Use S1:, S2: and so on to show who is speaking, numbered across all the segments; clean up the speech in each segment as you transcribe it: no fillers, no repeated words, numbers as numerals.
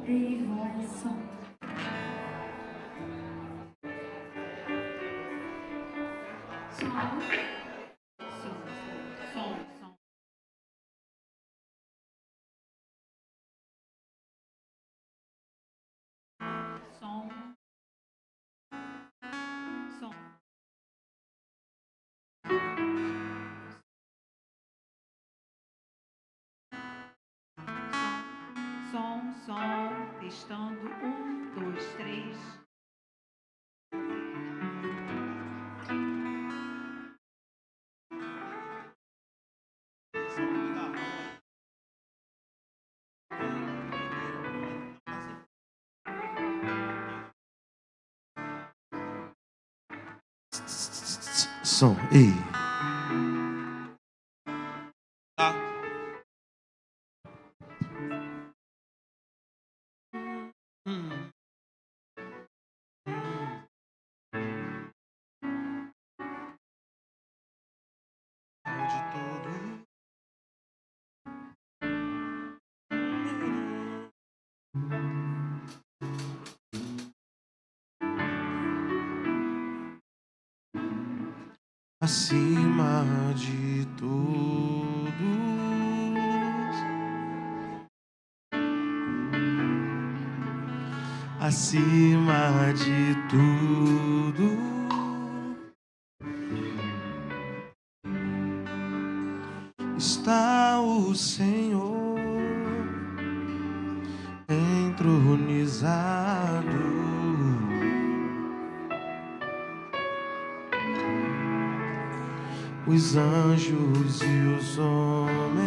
S1: Ei, voz, som. Som. Som, som, som. Som. Som. Som, testando, 1, 2, 3.
S2: Som, ei. Acima de todos, acima de tudo, está o Senhor entronizado. Os anjos e os homens,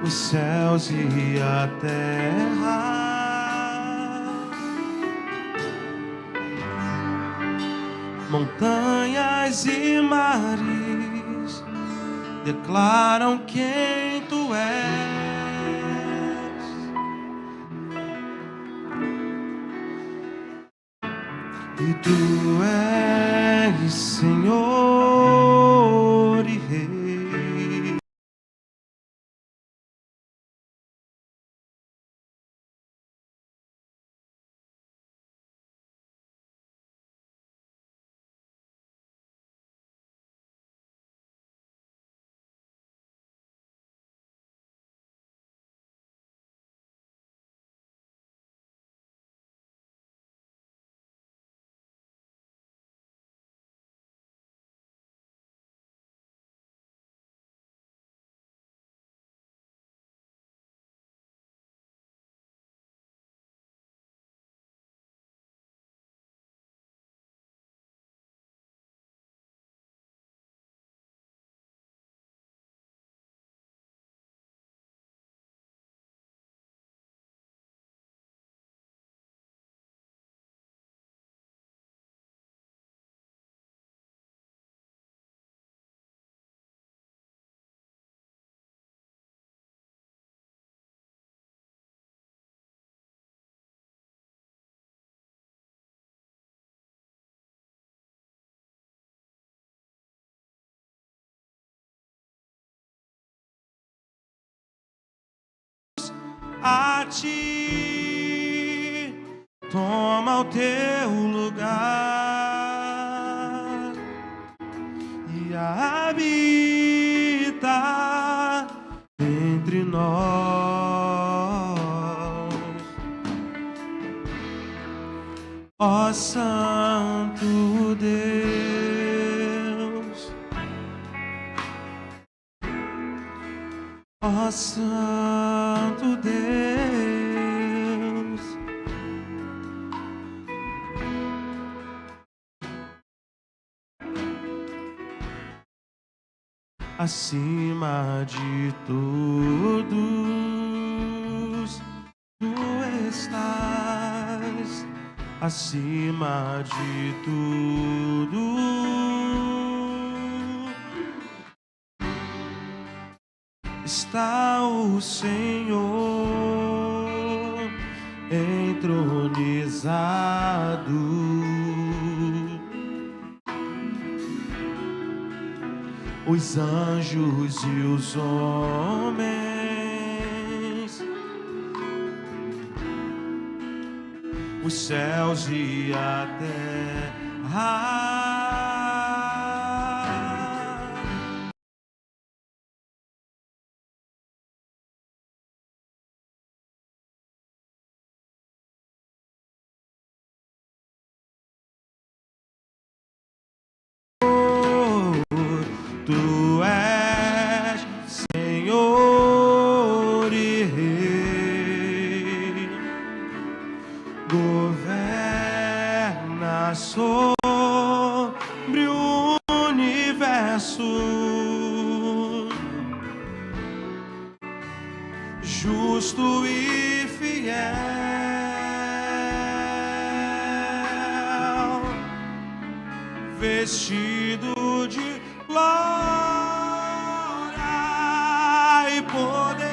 S2: os céus e a terra, montanhas e mares declaram quem tu és. E tu és Senhor e Rei. A ti, toma o teu lugar e habita entre nós, ó Santo Deus, ó Santo Deus. Acima de todos, tu estás. Acima de tudo, está o Senhor entronizado. os anjos e os homens, os céus e a terra. Tu és Senhor e Rei, governa sobre o universo, justo e fiel, vestido de glória e poder,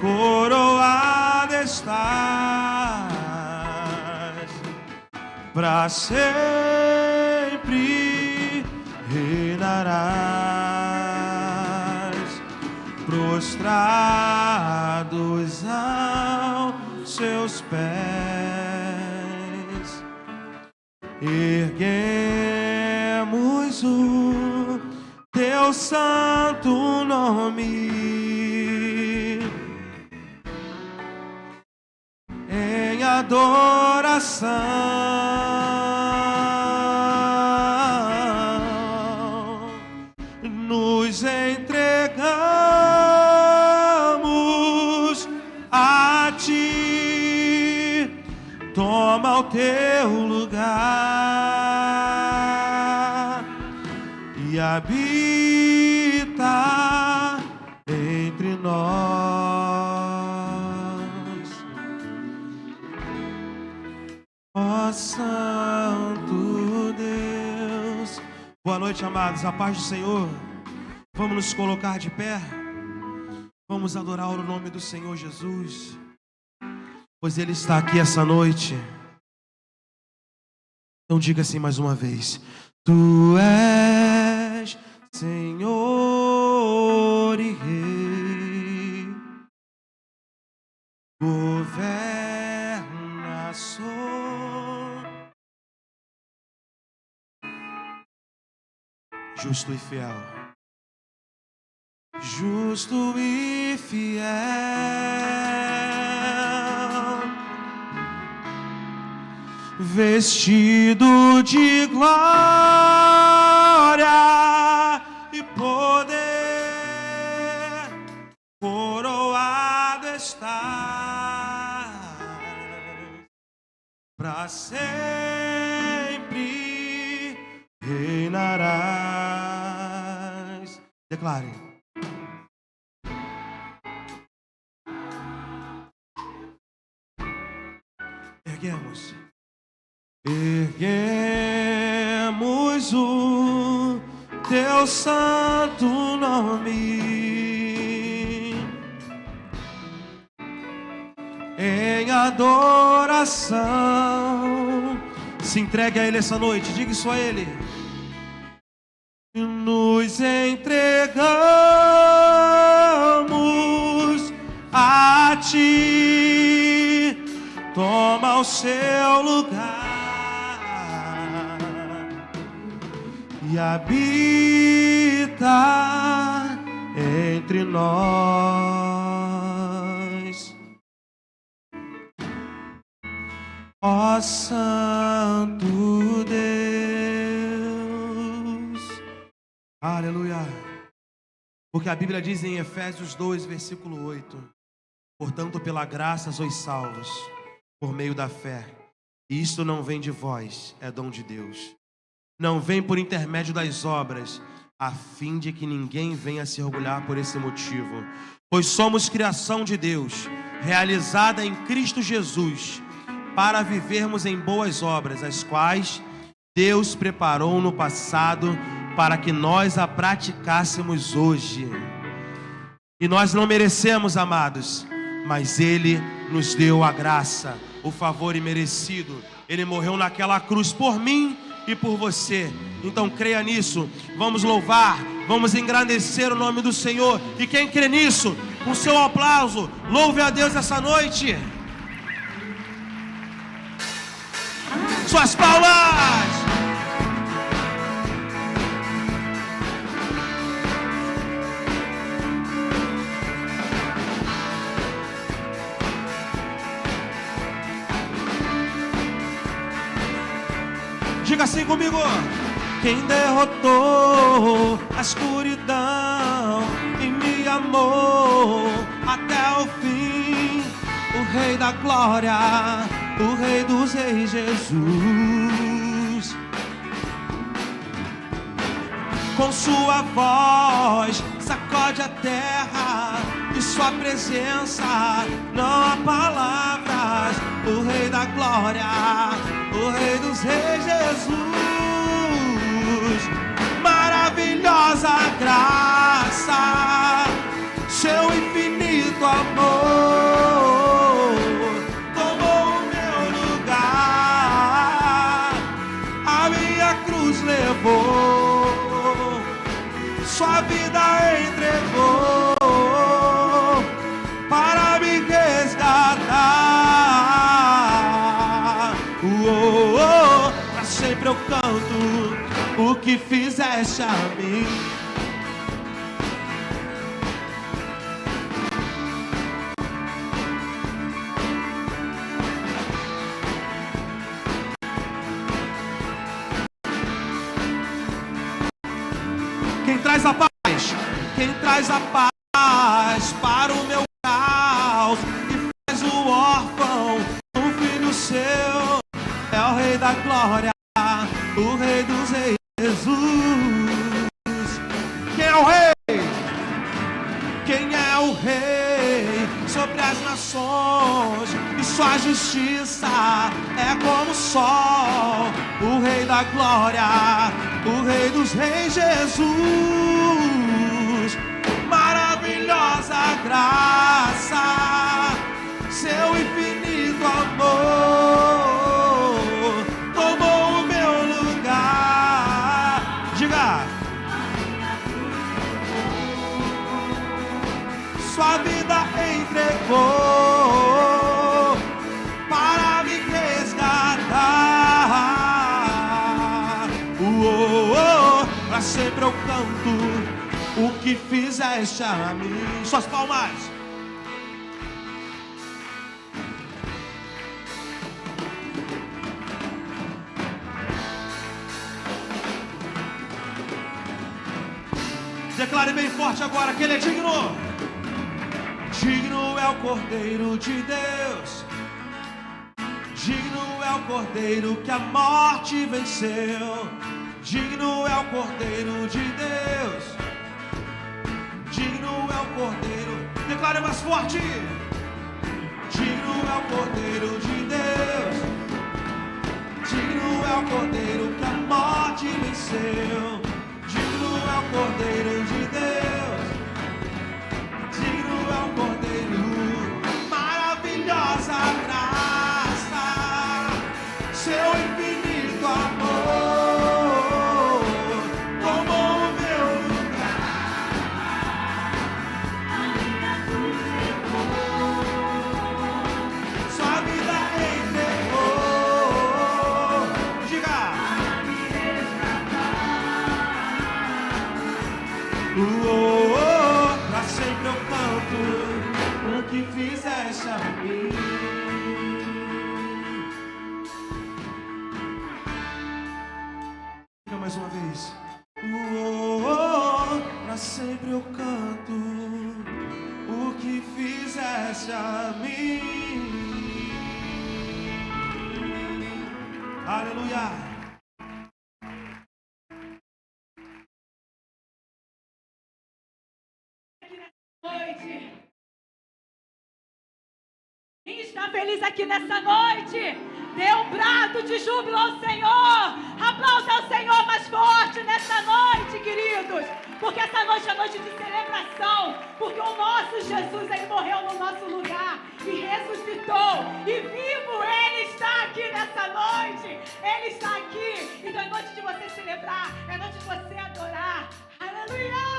S2: coroada estás, para sempre reinarás, prostrados aos seus pés, erguemos o teu santo nome em adoração, nos entregamos a ti, toma o teu lugar e habita entre nós, ó Santo Deus. Boa noite, amados, a paz do Senhor. Vamos nos colocar de pé, vamos adorar o nome do Senhor Jesus, pois Ele está aqui essa noite. Então diga assim mais uma vez: Tu és Senhor e Rei, governa sobre justo e fiel, justo e fiel, vestido de glória e poder, coroado está, para sempre reinarás. Declare. Erguemos o teu santo nome em adoração. Se entregue a Ele essa noite, diga isso a Ele. Nos entregamos a Ti, toma o seu lugar e habita entre nós, ó Santo Deus. Aleluia. Porque a Bíblia diz em Efésios 2, versículo 8: portanto, pela graça sois salvos por meio da fé, e isto não vem de vós, é dom de Deus. Não vem por intermédio das obras, a fim de que ninguém venha se orgulhar por esse motivo. Pois somos criação de Deus, realizada em Cristo Jesus, para vivermos em boas obras, as quais Deus preparou no passado para que nós a praticássemos hoje. E nós não merecemos, amados, mas Ele nos deu a graça, o favor imerecido. Ele morreu naquela cruz por mim e por você. Então creia nisso. Vamos louvar, vamos engrandecer o nome do Senhor. E quem crê nisso, com seu aplauso, louve a Deus essa noite. Suas palmas. Diga assim comigo. Quem derrotou a escuridão e me amou até o fim, o Rei da Glória, o Rei dos Reis, Jesus. Com sua voz sacode a terra e sua presença não há palavras. O Rei da Glória, o Rei dos Reis, Jesus. Maravilhosa graça, seu infinito amor tomou o meu lugar, a minha cruz levou, sua vida entregou para me resgatar. Pra sempre eu canto o que fizeste a mim. Quem traz a paz? Quem traz a paz para o meu caos e faz o órfão um filho seu? É o Rei da Glória, o Rei dos Reis, Jesus. Quem é o Rei? Quem é o Rei sobre as nações? E sua justiça é como o sol. O Rei da Glória, o Rei dos Reis, Jesus. Maravilhosa graça, seu infinito amor tomou o meu lugar. Diga. Sua vida entregou para me resgatar. Pra sempre eu canto o que fizeste a mim. Suas palmas. Declare bem forte agora que Ele é digno. Digno é o Cordeiro de Deus. Digno é o Cordeiro que a morte venceu. Digno é o Cordeiro de Deus. Digno é o Cordeiro. Declare mais forte. Digno é o Cordeiro de Deus. Digno é o Cordeiro que a morte venceu. Digno é o Cordeiro de Deus. Digno é o Cordeiro. Maravilhosa graça, seu infinito amor tomou o meu lugar. A minha cruz levou, sua vida entregou. Diga. Pra sempre eu canto o que fizeste a mim. Diga mais uma vez. Pra sempre eu canto o que fizeste a mim. Aleluia.
S1: Noite. Quem está feliz aqui nessa noite? Dê um brado de júbilo ao Senhor. Aplausos ao Senhor mais forte nessa noite, queridos. Porque essa noite é noite de celebração. Porque o nosso Jesus, Ele morreu no nosso lugar e ressuscitou. E vivo Ele está aqui nessa noite. Ele está aqui. Então é noite de você celebrar, é noite de você adorar. Aleluia!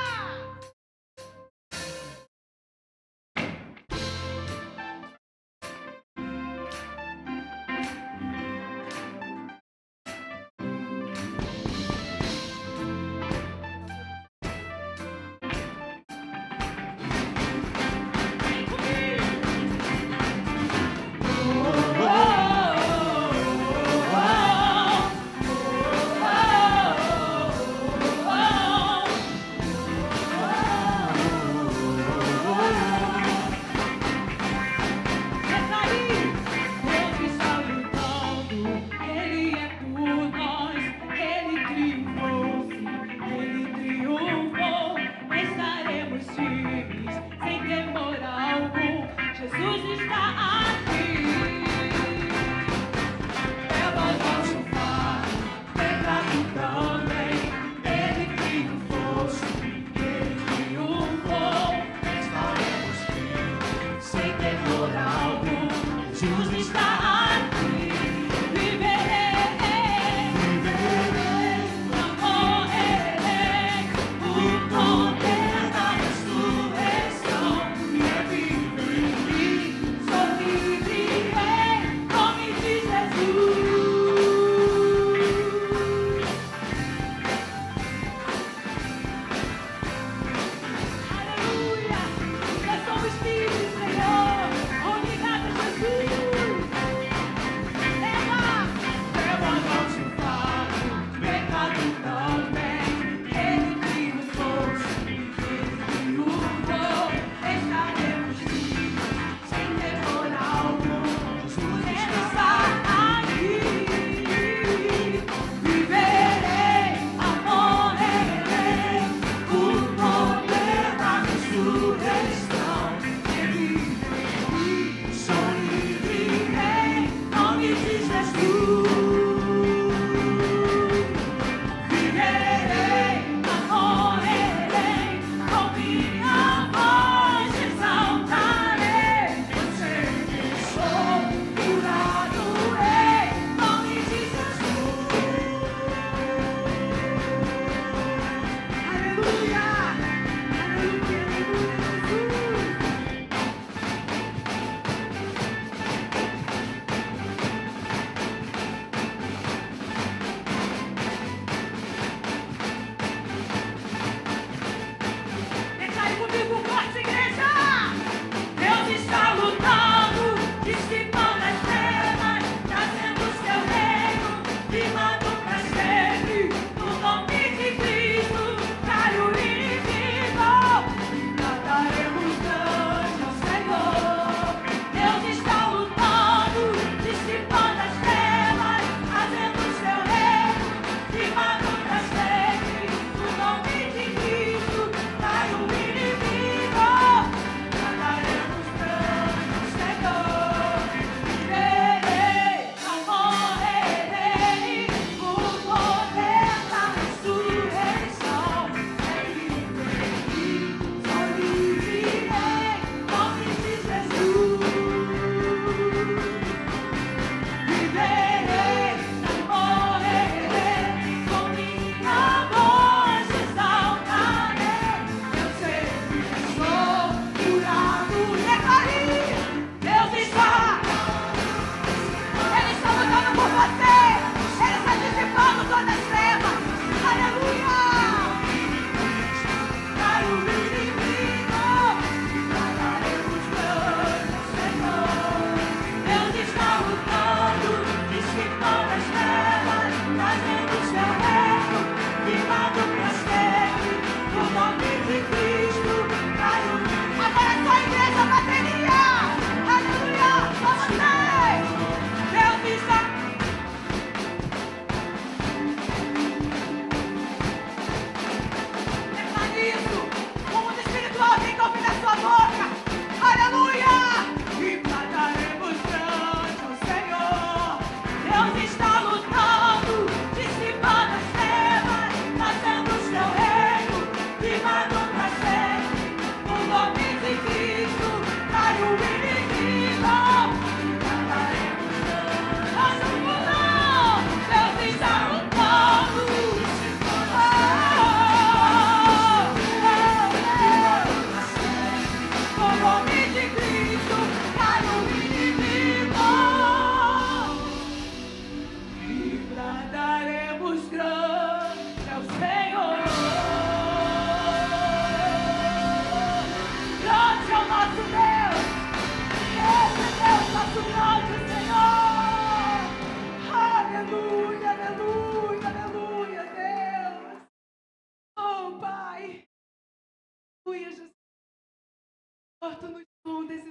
S1: Senhor, Tu nos sondas.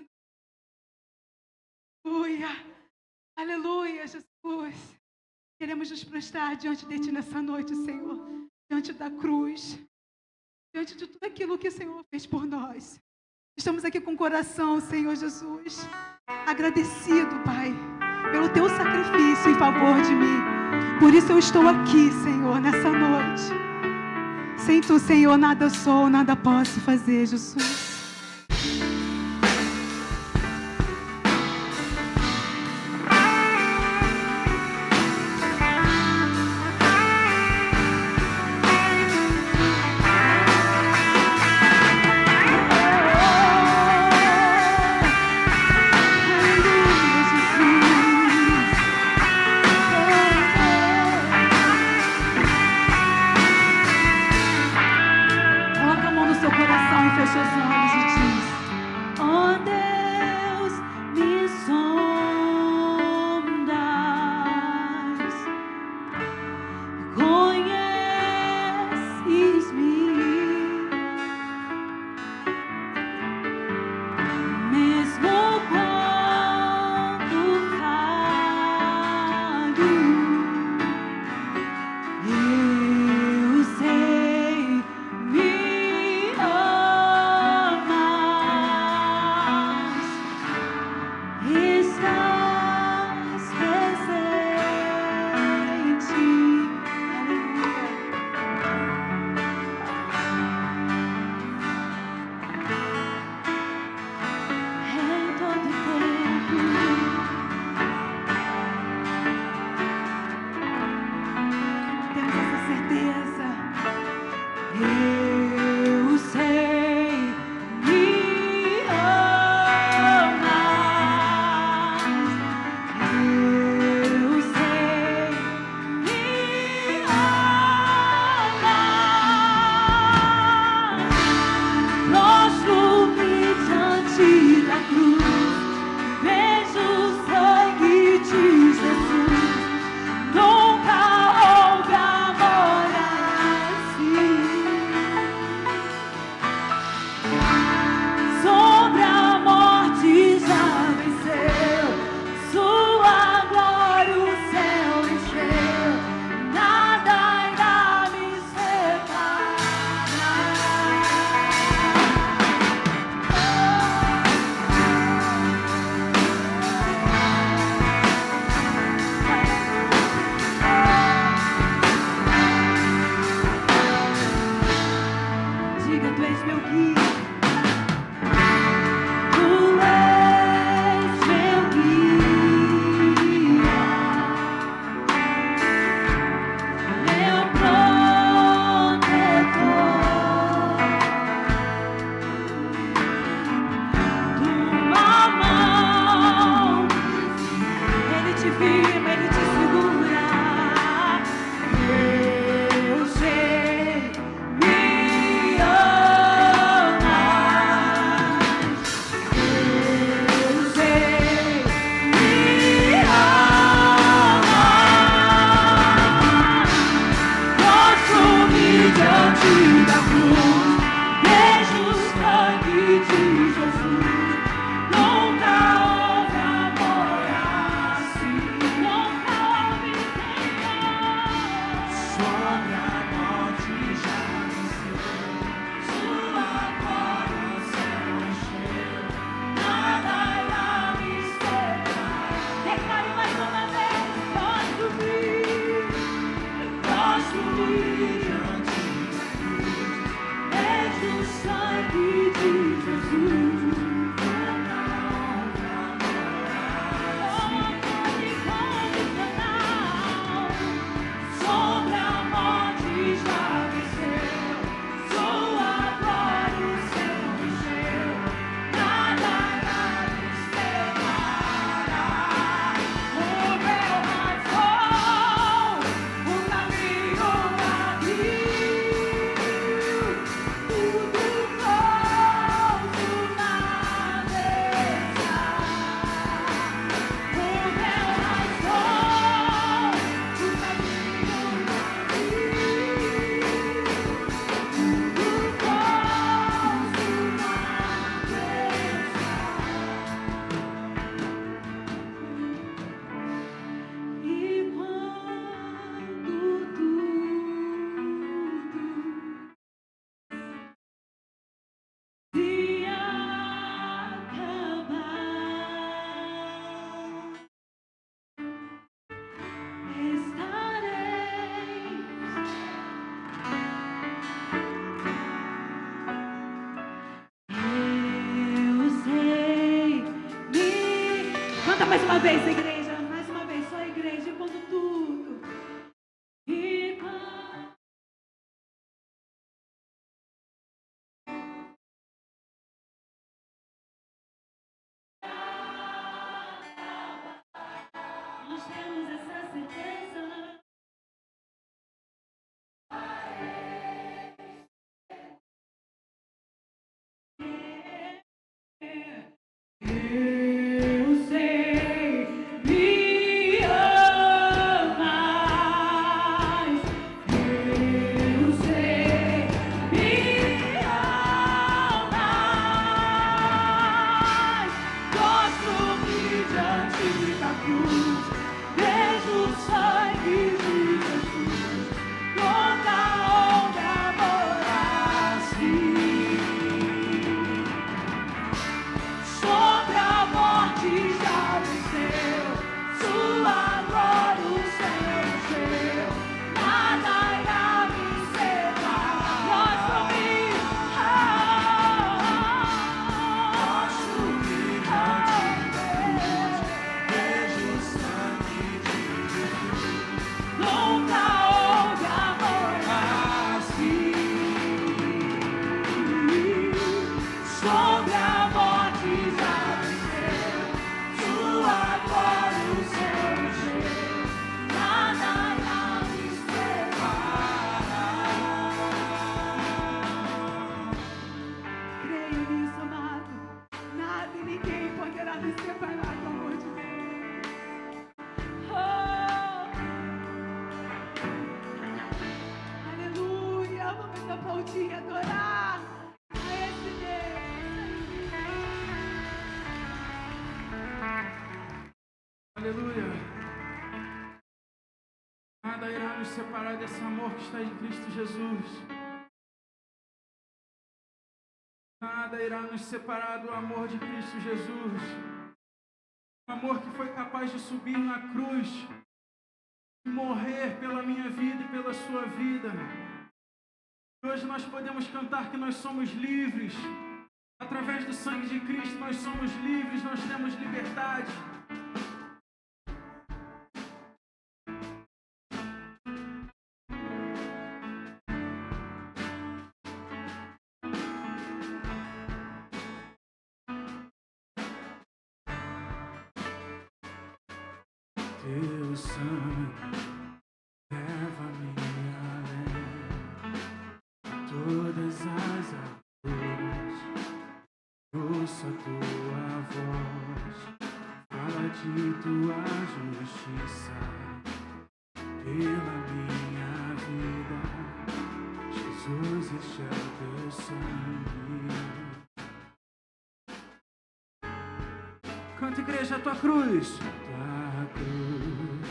S1: Aleluia. Aleluia, Jesus. Queremos nos prostrar diante de Ti nessa noite, Senhor. Diante da cruz. Diante de tudo aquilo que o Senhor fez por nós. Estamos aqui com o coração, Senhor Jesus, agradecido, Pai, pelo Teu sacrifício em favor de mim. Por isso eu estou aqui, Senhor, nessa noite. Sem Tu, Senhor, nada sou, nada posso fazer, Jesus.
S3: Nunca
S1: Mais uma vez, igreja. Mais uma vez, só a igreja. E quando tudo. E quando... Nós temos essa certeza. Eu sei, me amas. Eu sei, me amas. Gosto-me diante da cruz, vejo o sangue de Jesus, toda onda morasse. Sobre a morte já venceu, sua glória o céu encheu, nada irá me separar. Gosto-me diante da cruz, vejo o sangue de Jesus, nunca houve amor assim. Sobre a morte já venceu, sua glória o céu encheu, nada irá me separar. Creio nisso, amado. Nada e ninguém poderá me separar do amor de Deus. Oh! Aleluia! Vamos aplaudir e adorar a esse Deus.
S3: Aleluia. Nada irá nos separar desse amor que está em Cristo Jesus. Nada irá nos separar do amor de Cristo Jesus. O amor que foi capaz de subir na cruz e morrer pela minha vida e pela sua vida. E hoje nós podemos cantar que nós somos livres. Através do sangue de Cristo nós somos livres, nós temos liberdade. Teu sangue leva-me além todas as alturas. Ouço a tua voz, fala de tua justiça pela minha vida. Jesus, este é o teu sangue. Canta, igreja, a tua cruz. Tua cruz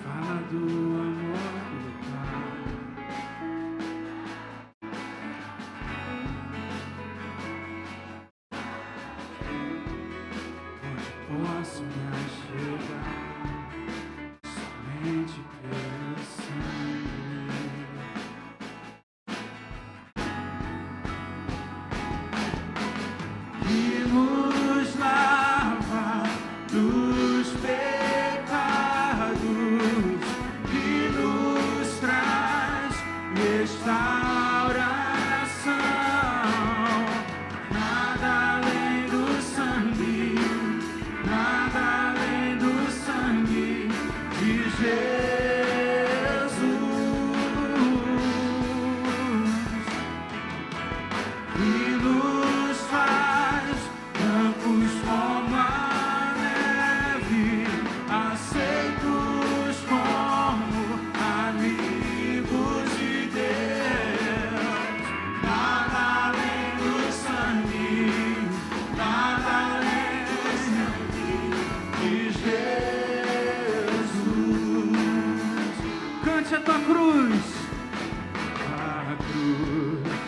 S3: fala do amor do Pai. Onde posso me achegar somente pelo sangue. Que nos lava dos pecados, que nos traz restauração. Nada além do sangue, nada além do sangue de Jesus. Que nos faz brancos como a neve, aceitos como amigos de Deus. Nada além do sangue, nada além do sangue de Jesus. Cante a tua cruz. A cruz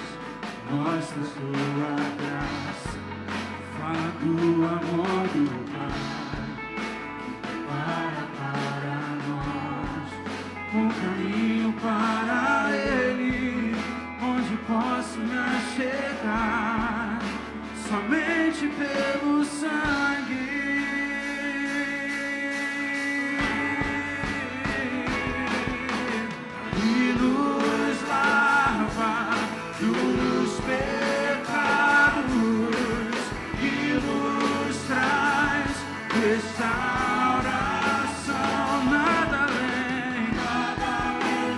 S3: mostra sua graça, fala do amor do Pai, para nós um caminho para Ele, onde posso me achegar somente somente pelo sangue. E nos lava dos pecados e nos traz restauração. Nada além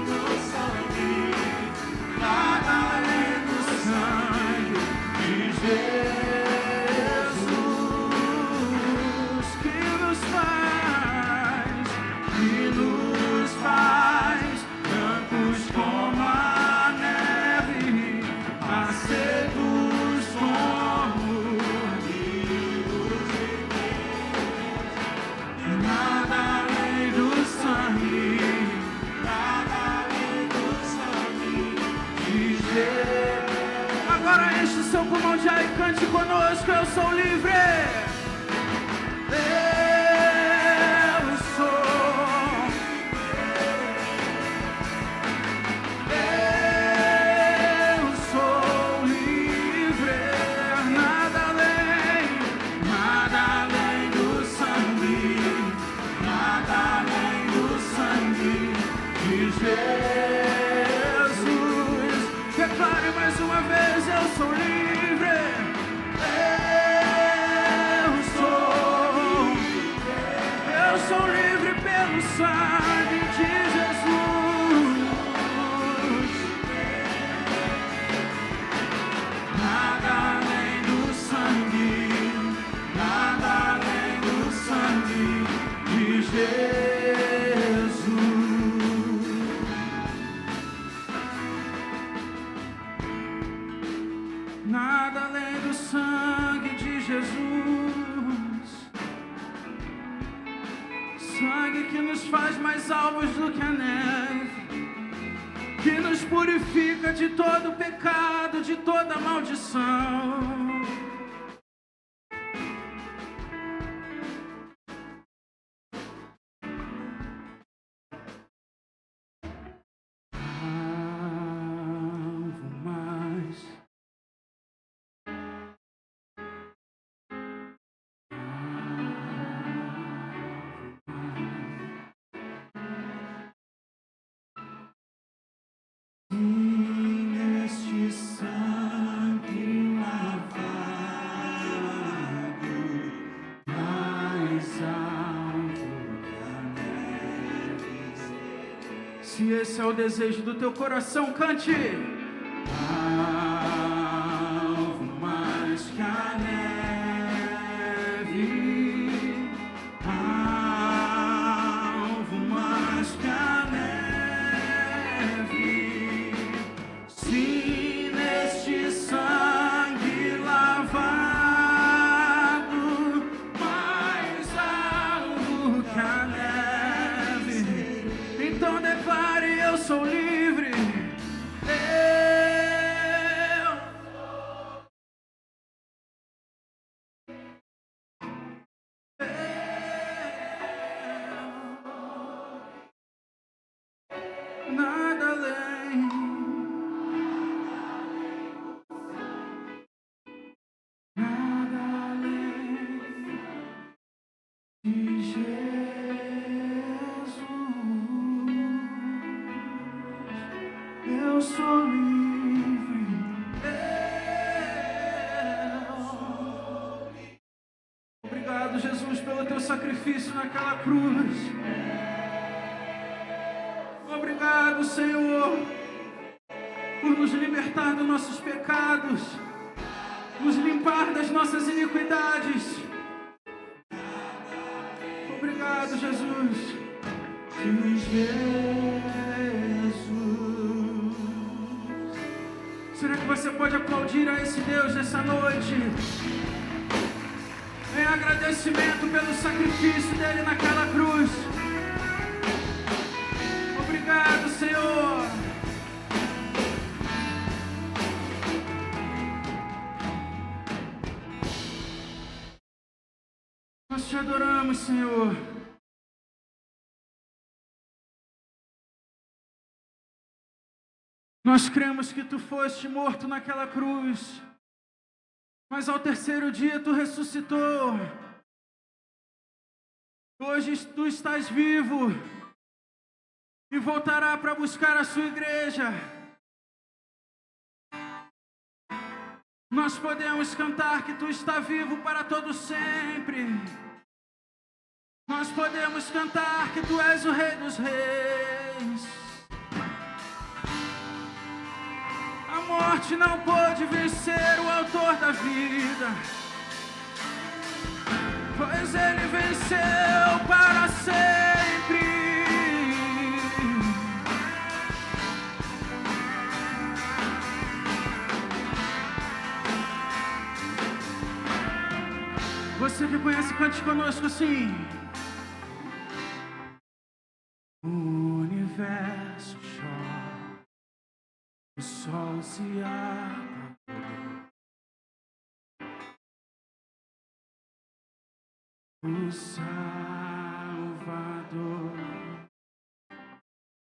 S3: do sangue, nada além do sangue de Jesus, que nos faz brancos como a neve, macedos como rios. Nada além do sangue, nada além do sangue de Jesus. Agora enche seu pulmão de ar e cante conosco. Eu sou livre. Eu sou livre. Nada além do sangue, nada além do sangue de Jesus. Declare mais uma vez: eu sou livre. Eu sou livre pelo sangue de Jesus. Nada além do sangue, nada além do sangue de Jesus. Nada além do sangue de Jesus. Sangue que nos faz mais alvos do que a neve, que nos purifica de todo pecado, de toda maldição. Alvo mais. Neste sangue lavado, mais alvo que a neve. Se esse é o desejo do teu coração, cante. Alvo mais que a neve, alvo mais que a neve. Se neste sangue lavado, mais alvo que a neve, então declare: eu sou livre. Nada além, nada além de Jesus. Eu sou livre. Obrigado, Jesus, pelo teu sacrifício naquela cruz. Obrigado, Senhor, por nos libertar dos nossos pecados, nos limpar das nossas iniquidades. Obrigado, Jesus. Será que você pode aplaudir a esse Deus nessa noite? Em agradecimento pelo sacrifício dele naquela cruz. Obrigado, Senhor. Nós te adoramos, Senhor. Nós cremos que tu foste morto naquela cruz mas ao terceiro dia tu ressuscitou. Hoje tu estás vivo e voltará para buscar a sua igreja. Nós podemos cantar que tu está vivo para todo sempre. Nós podemos cantar que tu és o Rei dos Reis. A morte não pôde vencer o autor da vida, pois ele venceu para sempre. Você que conhece, cante conosco assim. O universo chora, o sol se apagou, o Salvador,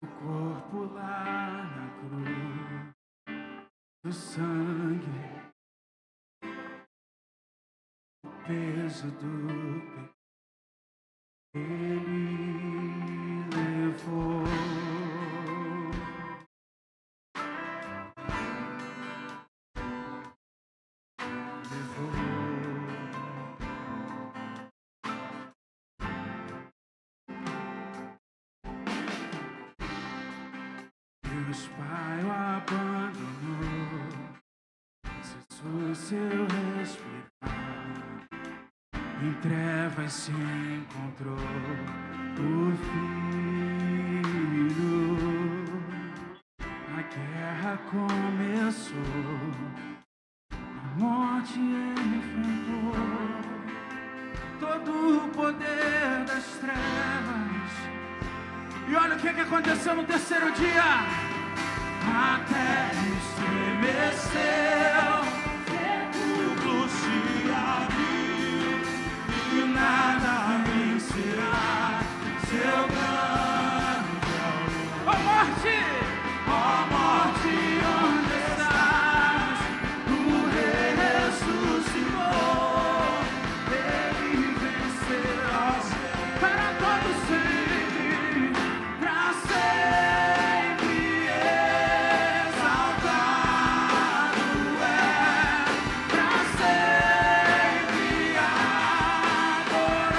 S3: o corpo lá na cruz, o sangue, o peso do pecado, ele levou. Deus Pai o abandonou, cessou seu respirar, em trevas se encontrou o Filho. A guerra começou, a morte ele enfrentou, todo o poder das trevas. E olha o que aconteceu no terceiro dia. A terra estremeceu, sepulcros se abriu, e nada vencerá seu grande amor. Ó morte, onde estás? O Rei ressuscitou, ele venceu para todo sempre, para sempre exaltado é, para sempre adorado.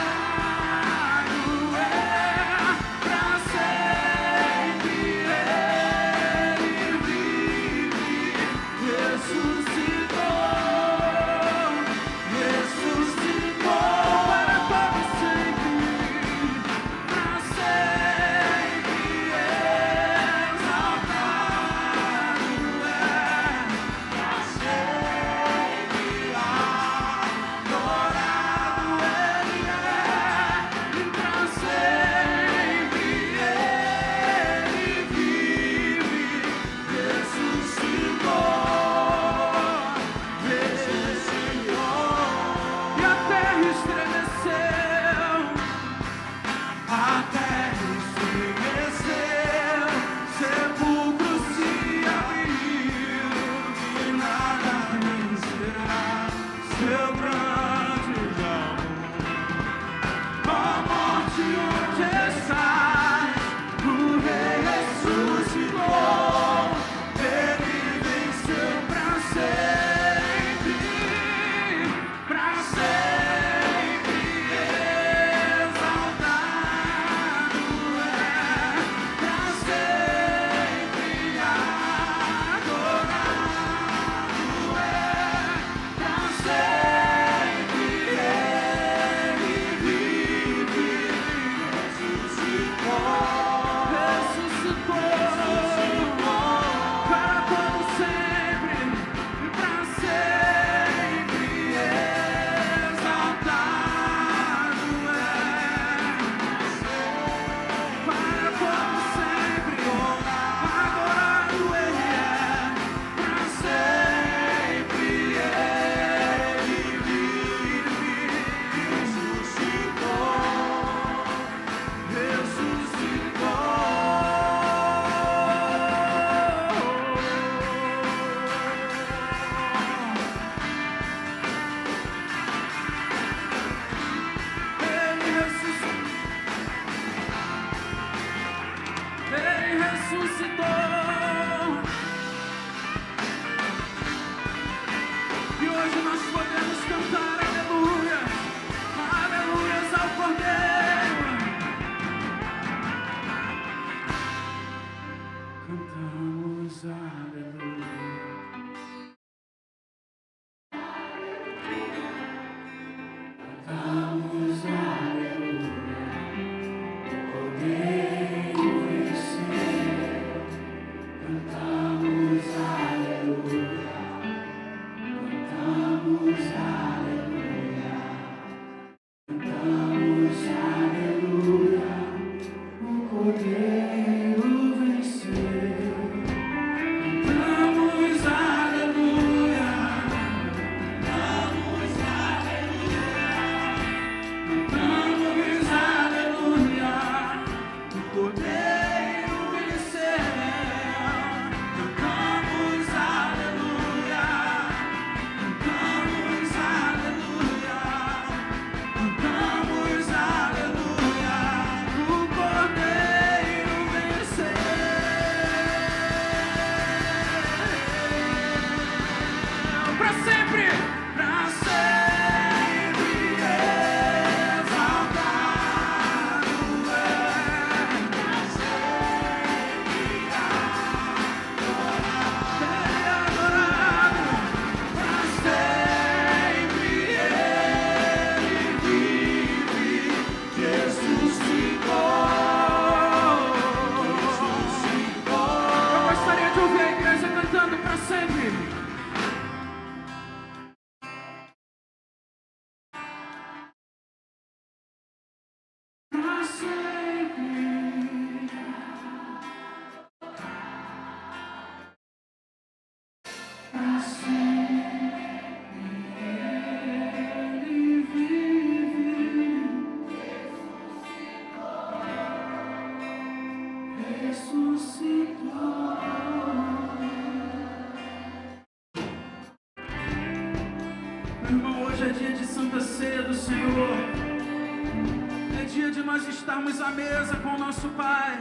S3: É dia de nós estarmos à mesa com o nosso Pai.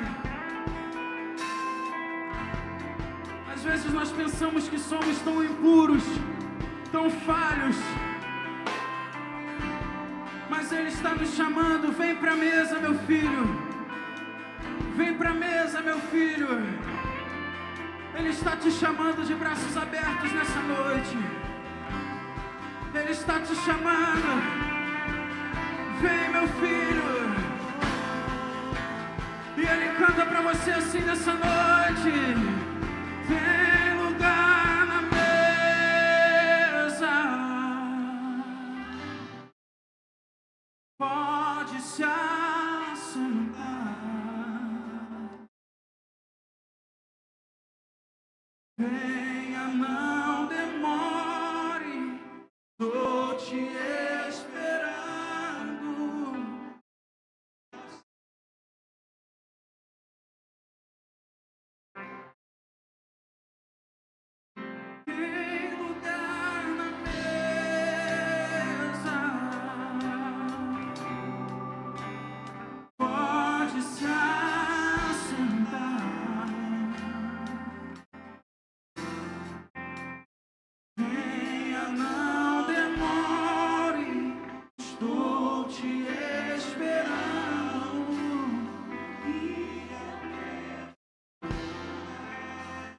S3: Às vezes nós pensamos que somos tão impuros, tão falhos, mas Ele está nos chamando. Vem para a mesa, meu filho. Vem para a mesa, meu filho. Ele está te chamando de braços abertos nessa noite. Ele está te chamando. Vem, meu filho. E Ele canta para você assim nessa noite. Tem lugar na mesa. Pode se assentar. Venha, não demore. Estou te esperando. Tem lugar na mesa. Pode se assentar. Venha, não demore. Estou te esperando.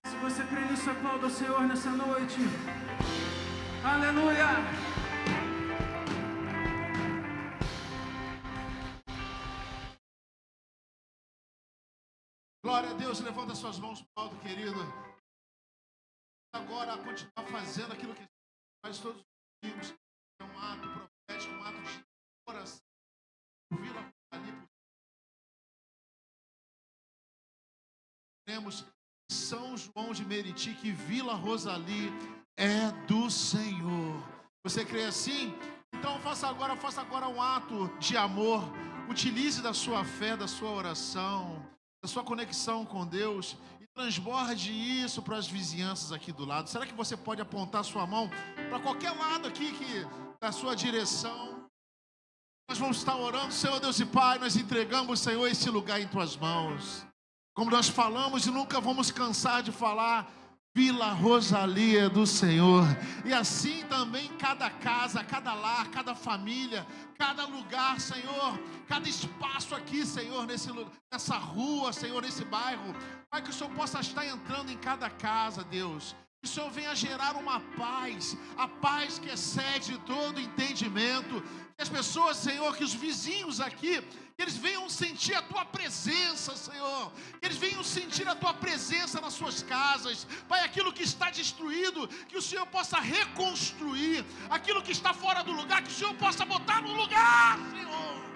S3: Se você crê nisso, aplauda o Senhor nessa noite. Aleluia!
S4: Glória a Deus, levanta suas mãos para o alto, querido. Agora, continuar fazendo aquilo que faz todos os domingos. É um ato profético, um ato de oração. Vila ali por temos São João de Meriti, que Vila Rosali é do Senhor. Você crê assim? Então faça agora um ato de amor. Utilize da sua fé, da sua oração, da sua conexão com Deus e transborde isso para as vizinhanças aqui do lado. Será que você pode apontar sua mão para qualquer lado aqui da sua direção? Nós vamos estar orando. Senhor Deus e Pai, nós entregamos, Senhor, esse lugar em Tuas mãos. Como nós falamos e nunca vamos cansar de falar, Vila Rosali é do Senhor. E assim também cada casa, cada lar, cada família, cada lugar, Senhor, cada espaço aqui, Senhor, nessa rua, Senhor, nesse bairro. Pai, que o Senhor possa estar entrando em cada casa, Deus. Que o Senhor venha gerar uma paz, a paz que excede todo entendimento. Que as pessoas, Senhor, que os vizinhos aqui, que eles venham sentir a Tua presença, Senhor. Que eles venham sentir a Tua presença nas suas casas. Pai, aquilo que está destruído, que o Senhor possa reconstruir. Aquilo que está fora do lugar, que o Senhor possa botar no lugar, Senhor.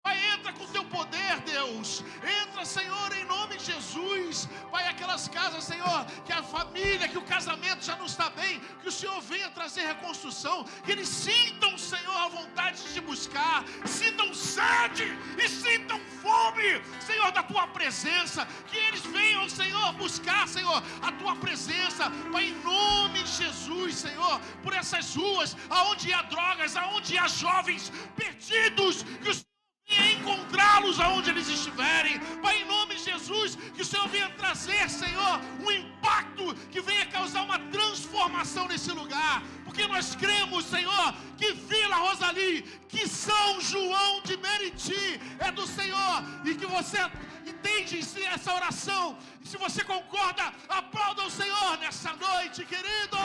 S4: Pai, entra com o Teu poder, Deus. Entra, Senhor, em nome de Jesus. Pai, aquelas casas, Senhor, que a família, que o casamento já não está bem, que o Senhor venha trazer reconstrução. Que eles sintam, Senhor, a vontade de te buscar. Sintam sede e sintam fome, Senhor, da Tua presença. Que eles venham, Senhor, buscar, Senhor, a Tua presença. Pai, em nome de Jesus, Senhor, por essas ruas, aonde há drogas, aonde há jovens perdidos, que o e encontrá-los aonde eles estiverem. Pai, em nome de Jesus, que o Senhor venha trazer, Senhor, um impacto que venha causar uma transformação nesse lugar, porque nós cremos, Senhor, que Vila Rosali, que São João de Meriti é do Senhor, e que você entende essa oração. E se você concorda, aplauda o Senhor nessa noite, querido.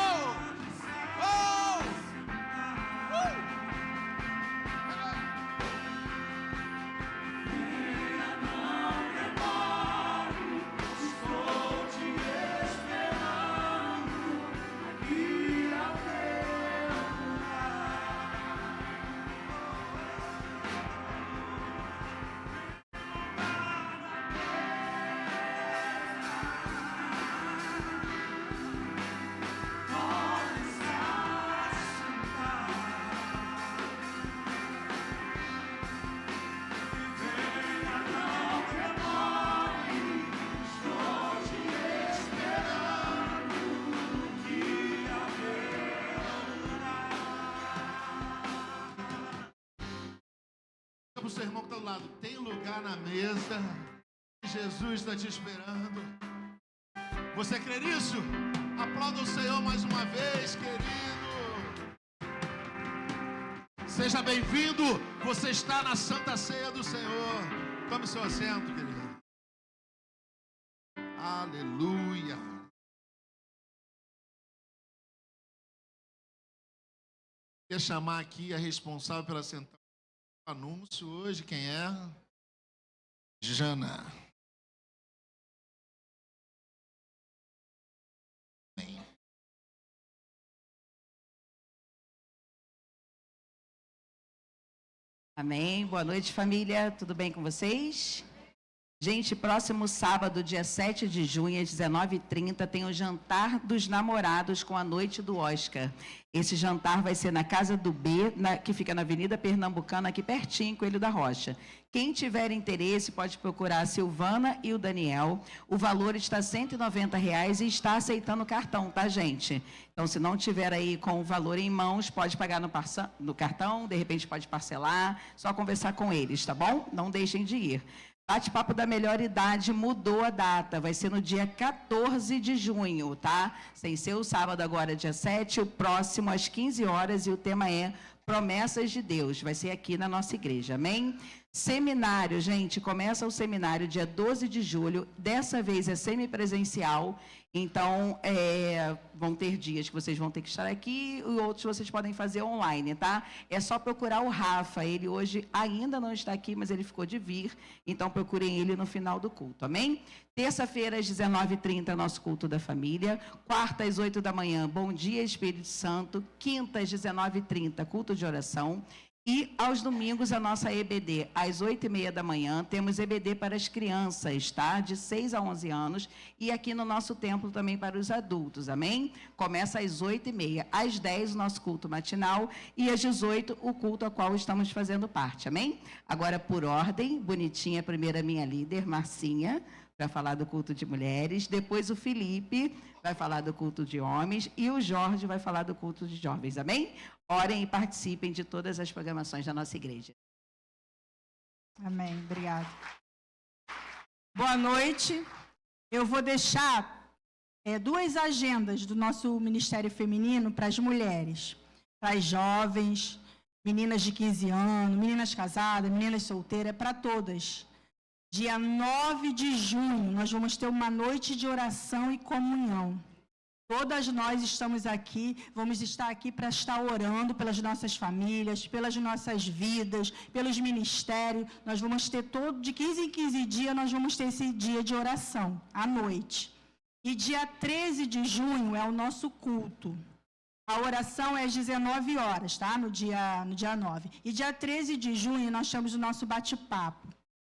S4: irmão que está do lado: tem lugar na mesa. Jesus está te esperando. Você crê nisso? Aplauda o Senhor mais uma vez, querido. Seja bem-vindo. Você está na Santa Ceia do Senhor. Tome seu assento, querido. Aleluia. Queria chamar aqui a responsável pela central do anúncio hoje. Quem é? Jana.
S5: Amém. Boa noite, família. Tudo bem com vocês? Gente, próximo sábado, dia 7 de junho, às 19h30, tem o Jantar dos Namorados com a Noite do Oscar. Esse jantar vai ser na Casa do B, que fica na Avenida Pernambucana, aqui pertinho, Coelho da Rocha. Quem tiver interesse pode procurar a Silvana e o Daniel. O valor está R$ 190 e está aceitando cartão, tá, gente? Então, se não tiver aí com o valor em mãos, pode pagar no cartão, de repente pode parcelar, só conversar com eles, tá bom? Não deixem de ir. Bate-papo da melhor idade mudou a data, vai ser no dia 14 de junho, tá? Sem ser o sábado agora, dia 7, o próximo às 15 horas, e o tema é Promessas de Deus, vai ser aqui na nossa igreja, amém? Seminário, gente, começa o seminário dia 12 de julho, dessa vez é semipresencial, então vão ter dias que vocês vão ter que estar aqui e outros vocês podem fazer online, tá? É só procurar o Rafa, ele hoje ainda não está aqui, mas ele ficou de vir, então procurem ele no final do culto, amém? Terça-feira, às 19h30, nosso culto da família. Quarta, às 8 da manhã, Bom Dia Espírito Santo. Quinta, às 19h30, culto de oração. E aos domingos, a nossa EBD, às 8h30 da manhã, temos EBD para as crianças, tá? De 6 a 11 anos. E aqui no nosso templo também para os adultos, amém? Começa às 8h30. Às 10, o nosso culto matinal. E às 18, o culto ao qual estamos fazendo parte, amém? Agora, por ordem, bonitinha, primeiro a minha líder, Marcinha, para falar do culto de mulheres. Depois o Felipe vai falar do culto de homens. E o Jorge vai falar do culto de jovens, amém? Orem e participem de todas as programações da nossa igreja.
S6: Amém, obrigada. Boa noite. Eu vou deixar duas agendas do nosso Ministério Feminino para as mulheres, para as jovens, meninas de 15 anos, meninas casadas, meninas solteiras, para todas. Dia 9 de junho, nós vamos ter uma noite de oração e comunhão. Todas nós estamos aqui, vamos estar aqui para estar orando pelas nossas famílias, pelas nossas vidas, pelos ministérios. Nós vamos ter de 15 em 15 dias, nós vamos ter esse dia de oração, à noite. E dia 13 de junho é o nosso culto. A oração é às 19 horas, tá? No dia 9. E dia 13 de junho nós temos o nosso bate-papo.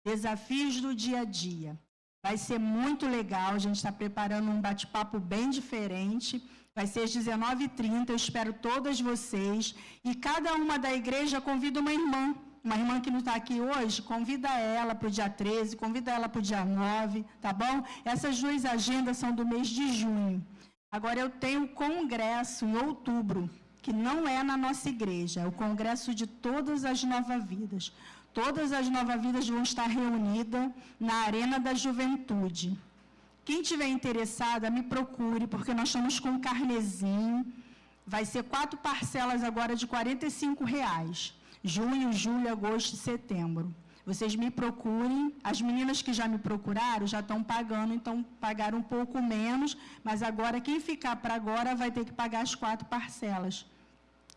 S6: Desafios do dia a dia. Vai ser muito legal, a gente está preparando um bate-papo bem diferente. Vai ser às 19h30, eu espero todas vocês. E cada uma da igreja convida uma irmã que não está aqui hoje, convida ela para o dia 13, convida ela para o dia 9, tá bom? Essas duas agendas são do mês de junho. Agora, eu tenho um congresso em outubro, que não é na nossa igreja, é o congresso de todas as Nova Vidas. Todas as Nova Vidas vão estar reunidas na Arena da Juventude. Quem tiver interessada, me procure, porque nós estamos com um carnezinho. Vai ser 4 parcelas agora de R$ 45. Junho, julho, agosto e setembro. Vocês me procurem. As meninas que já me procuraram já estão pagando, então pagaram um pouco menos, mas agora quem ficar para agora vai ter que pagar as 4 parcelas.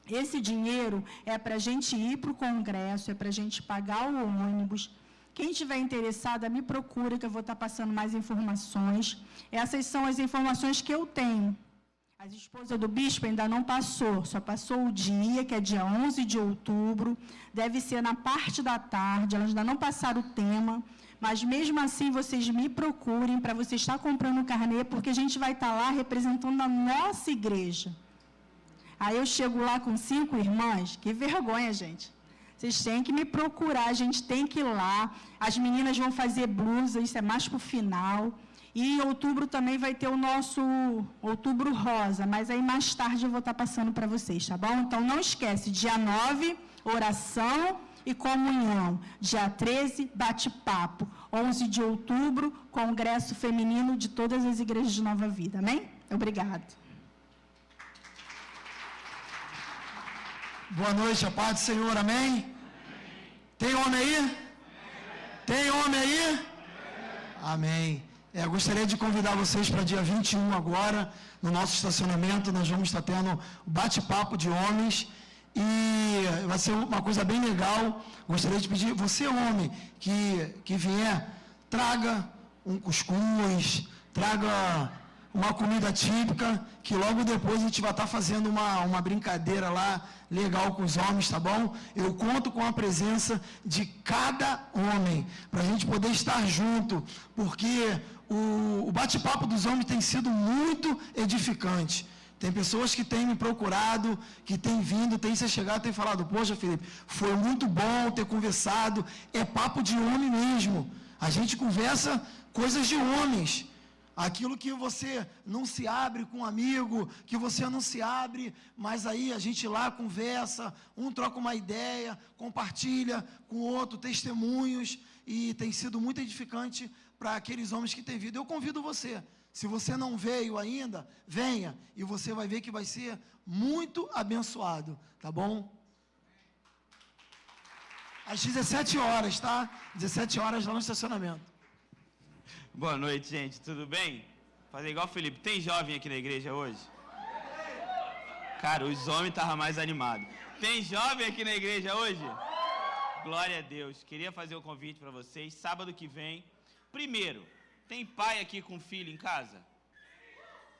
S6: Esse dinheiro é para a gente ir para o congresso, é para a gente pagar o ônibus. Quem estiver interessada, me procura, que eu vou estar passando mais informações. Essas são as informações que eu tenho. A esposa do bispo ainda não passou, só passou o dia, que é dia 11 de outubro. Deve ser na parte da tarde, elas ainda não passaram o tema. Mas mesmo assim, vocês me procurem para você estar comprando o carnê, porque a gente vai estar lá representando a nossa igreja. Aí eu chego lá com 5 irmãs, que vergonha, gente. Vocês têm que me procurar, a gente tem que ir lá. As meninas vão fazer blusa, isso é mais para o final. E em outubro também vai ter o nosso Outubro Rosa, mas aí mais tarde eu vou estar passando para vocês, tá bom? Então não esquece, dia 9, oração e comunhão. Dia 13, bate-papo. 11 de outubro, Congresso Feminino de todas as igrejas de Nova Vida. Amém? Obrigada.
S7: Boa noite, a paz do Senhor, amém? Tem homem aí? Tem homem aí? Amém. Gostaria de convidar vocês para dia 21 agora, no nosso estacionamento, nós vamos estar tendo o bate-papo de homens e vai ser uma coisa bem legal. Gostaria de pedir, você homem que vier, traga um cuscuz, traga uma comida típica, que logo depois a gente vai estar fazendo uma brincadeira lá, legal com os homens, tá bom? Eu conto com a presença de cada homem, para a gente poder estar junto, porque o bate-papo dos homens tem sido muito edificante. Tem pessoas que têm me procurado, que têm vindo, têm se chegado, têm falado, poxa, Felipe, foi muito bom ter conversado, é papo de homem mesmo. A gente conversa coisas de homens. Aquilo que você não se abre com um amigo, que você não se abre, mas aí a gente lá conversa, um troca uma ideia, compartilha com o outro testemunhos, e tem sido muito edificante para aqueles homens que têm vindo. Eu convido você, se você não veio ainda, venha, e você vai ver que vai ser muito abençoado, tá bom? Às 17 horas, tá? 17 horas lá no estacionamento.
S8: Boa noite, gente. Tudo bem? Fazer igual o Felipe. Tem jovem aqui na igreja hoje? Cara, os homens estavam mais animados. Tem jovem aqui na igreja hoje? Glória a Deus. Queria fazer um convite para vocês. Sábado que vem. Primeiro, tem pai aqui com filho em casa?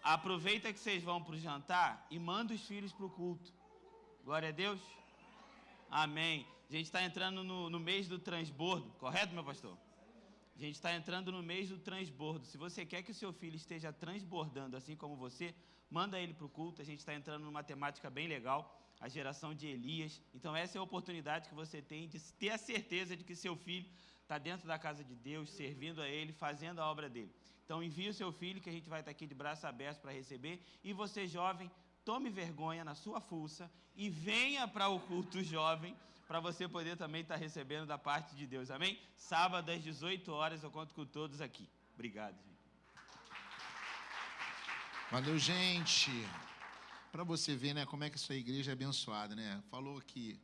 S8: Aproveita que vocês vão para o jantar e manda os filhos para o culto. Glória a Deus. Amém. A gente está entrando no mês do transbordo. Correto, meu pastor? A gente está entrando no mês do transbordo. Se você quer que o seu filho esteja transbordando assim como você, manda ele para o culto. A gente está entrando numa temática bem legal, a geração de Elias. Então essa é a oportunidade que você tem de ter a certeza de que seu filho está dentro da casa de Deus, servindo a Ele, fazendo a obra dele. Então envie o seu filho, que a gente vai estar aqui de braços abertos para receber. E você, jovem, tome vergonha na sua fuça e venha para o culto jovem, para você poder também estar recebendo da parte de Deus, amém? Sábado às 18 horas, eu conto com todos aqui. Obrigado, gente.
S4: Valeu, gente. Para você ver, né, como é que a sua igreja é abençoada, né? Falou aqui,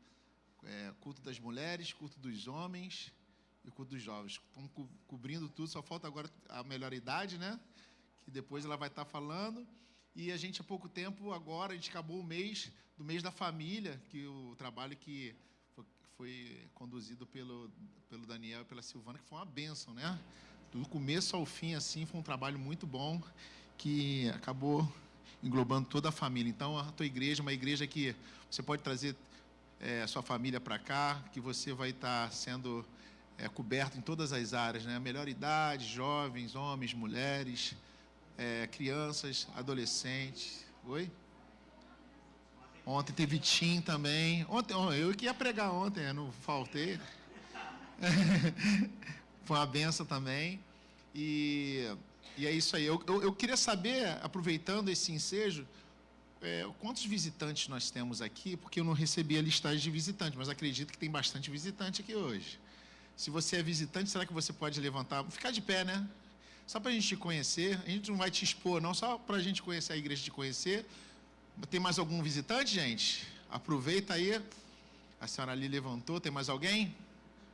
S4: culto das mulheres, culto dos homens e culto dos jovens. Estamos cobrindo tudo, só falta agora a melhor idade, né? Que depois ela vai estar falando. E a gente, há pouco tempo, agora, a gente acabou o mês do mês da família, que o trabalho que foi conduzido pelo Daniel e pela Silvana, que foi uma bênção, né? Do começo ao fim, assim, foi um trabalho muito bom, que acabou englobando toda a família. Então, a tua igreja é uma igreja que você pode trazer sua família para cá, que você vai estar sendo coberto em todas as áreas, né? Melhor idade, jovens, homens, mulheres, crianças, adolescentes. Oi? Ontem teve Tim também. Ontem, eu que ia pregar ontem, eu não faltei. Foi uma benção também. E é isso aí. Eu queria saber, aproveitando esse ensejo, quantos visitantes nós temos aqui, porque eu não recebi a listagem de visitantes, mas acredito que tem bastante visitante aqui hoje. Se você é visitante, será que você pode levantar? Ficar de pé, né? Só para a gente te conhecer. A gente não vai te expor, não, só para a gente conhecer a igreja, te conhecer. Tem mais algum visitante, gente? Aproveita aí. A senhora ali levantou. Tem mais alguém?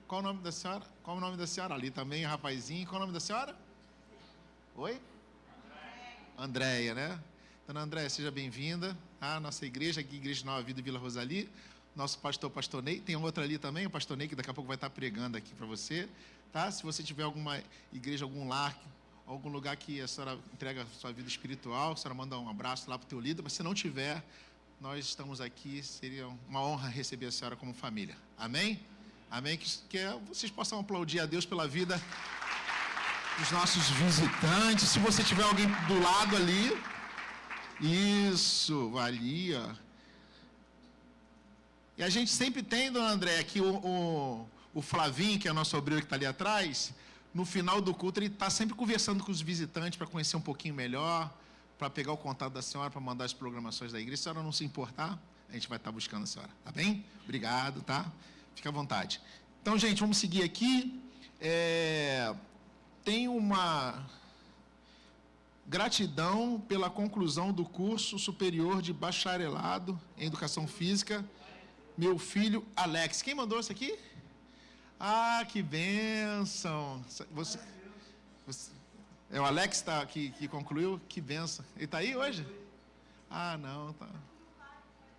S4: Qual o nome da senhora? Qual o nome da senhora? Ali também, rapazinho. Qual o nome da senhora? Oi? Andréia, né? Dona Andréia, seja bem-vinda à nossa igreja, aqui, Igreja Nova Vida, Vila Rosali. Nosso pastor Ney. Tem outra ali também, o pastor Ney, que daqui a pouco vai estar pregando aqui para você. Tá? Se você tiver alguma igreja, algum lar, algum lugar que a senhora entrega a sua vida espiritual, a senhora manda um abraço lá para o teu líder, mas se não tiver, nós estamos aqui, seria uma honra receber a senhora como família. Amém? Amém? Que vocês possam aplaudir a Deus pela vida dos nossos visitantes. Se você tiver alguém do lado ali, isso, ali, ó. E a gente sempre tem, dona André, aqui o Flavinho, que é o nosso obreiro que está ali atrás. No final do culto, ele está sempre conversando com os visitantes para conhecer um pouquinho melhor, para pegar o contato da senhora, para mandar as programações da igreja. Se a senhora não se importar, a gente vai estar buscando a senhora, tá bem? Obrigado, tá? Fica à vontade. Então, gente, vamos seguir aqui. Tem uma gratidão pela conclusão do curso superior de bacharelado em Educação Física. Meu filho Alex. Quem mandou isso aqui? Ah, que bênção. É o Alex que concluiu? Que bênção. Ele está aí hoje? Ah, não. Tá.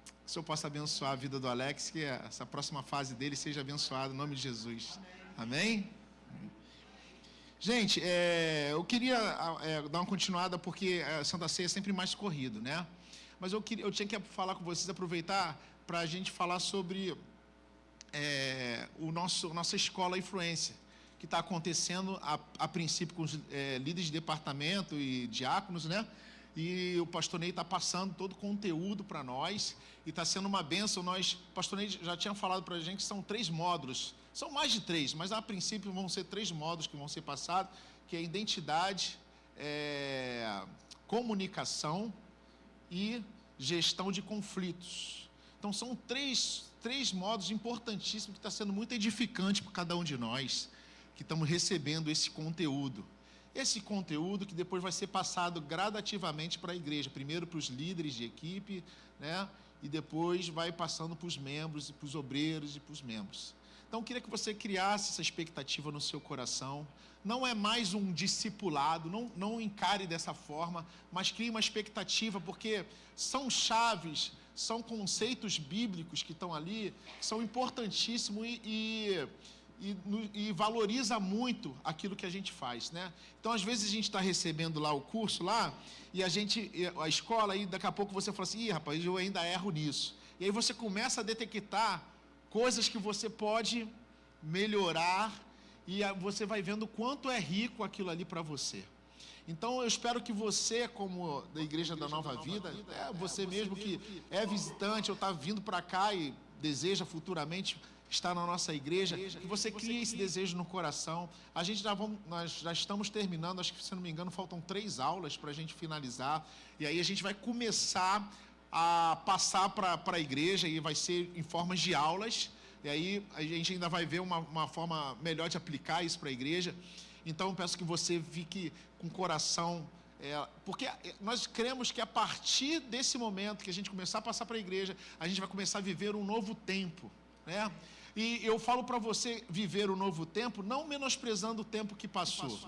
S4: Que o Senhor possa abençoar a vida do Alex, que essa próxima fase dele seja abençoada em nome de Jesus. Amém? Gente, eu queria dar uma continuada, porque a Santa Ceia é sempre mais corrido, né? Mas eu tinha que falar com vocês, aproveitar para a gente falar sobre nossa escola Influência, que está acontecendo a princípio com os líderes de departamento e diáconos, né? E o pastor Ney está passando todo o conteúdo para nós, e está sendo uma bênção. O pastor Ney já tinha falado para a gente que são 3 módulos, são mais de 3, mas a princípio vão ser 3 módulos que vão ser passados, que é identidade, comunicação e gestão de conflitos. Então são três módulos importantíssimos, que está sendo muito edificante para cada um de nós, que estamos recebendo esse conteúdo. Esse conteúdo que depois vai ser passado gradativamente para a igreja, primeiro para os líderes de equipe, né? E depois vai passando para os membros, para os obreiros e para os membros. Então, eu queria que você criasse essa expectativa no seu coração. Não é mais um discipulado, não encare dessa forma, mas crie uma expectativa, porque são chaves, são conceitos bíblicos que estão ali, que são importantíssimos e valoriza muito aquilo que a gente faz, né? Então, às vezes, a gente está recebendo lá o curso lá, e a escola, e daqui a pouco você fala assim, ih, rapaz, eu ainda erro nisso. E aí você começa a detectar coisas que você pode melhorar, e você vai vendo o quanto é rico aquilo ali para você. Então, eu espero que você, como da Igreja da Nova Vida, você mesmo que é visitante, ou está vindo para cá e deseja futuramente estar na nossa igreja, que você crie esse desejo no coração. Nós já estamos terminando, acho que, se não me engano, faltam 3 aulas para a gente finalizar, e aí a gente vai começar a passar para a igreja, e vai ser em formas de aulas, e aí a gente ainda vai ver uma forma melhor de aplicar isso para a igreja. Então, eu peço que você fique com o coração, porque nós cremos que a partir desse momento que a gente começar a passar para a igreja, a gente vai começar a viver um novo tempo, né? E eu falo para você viver o novo tempo, não menosprezando o tempo que passou,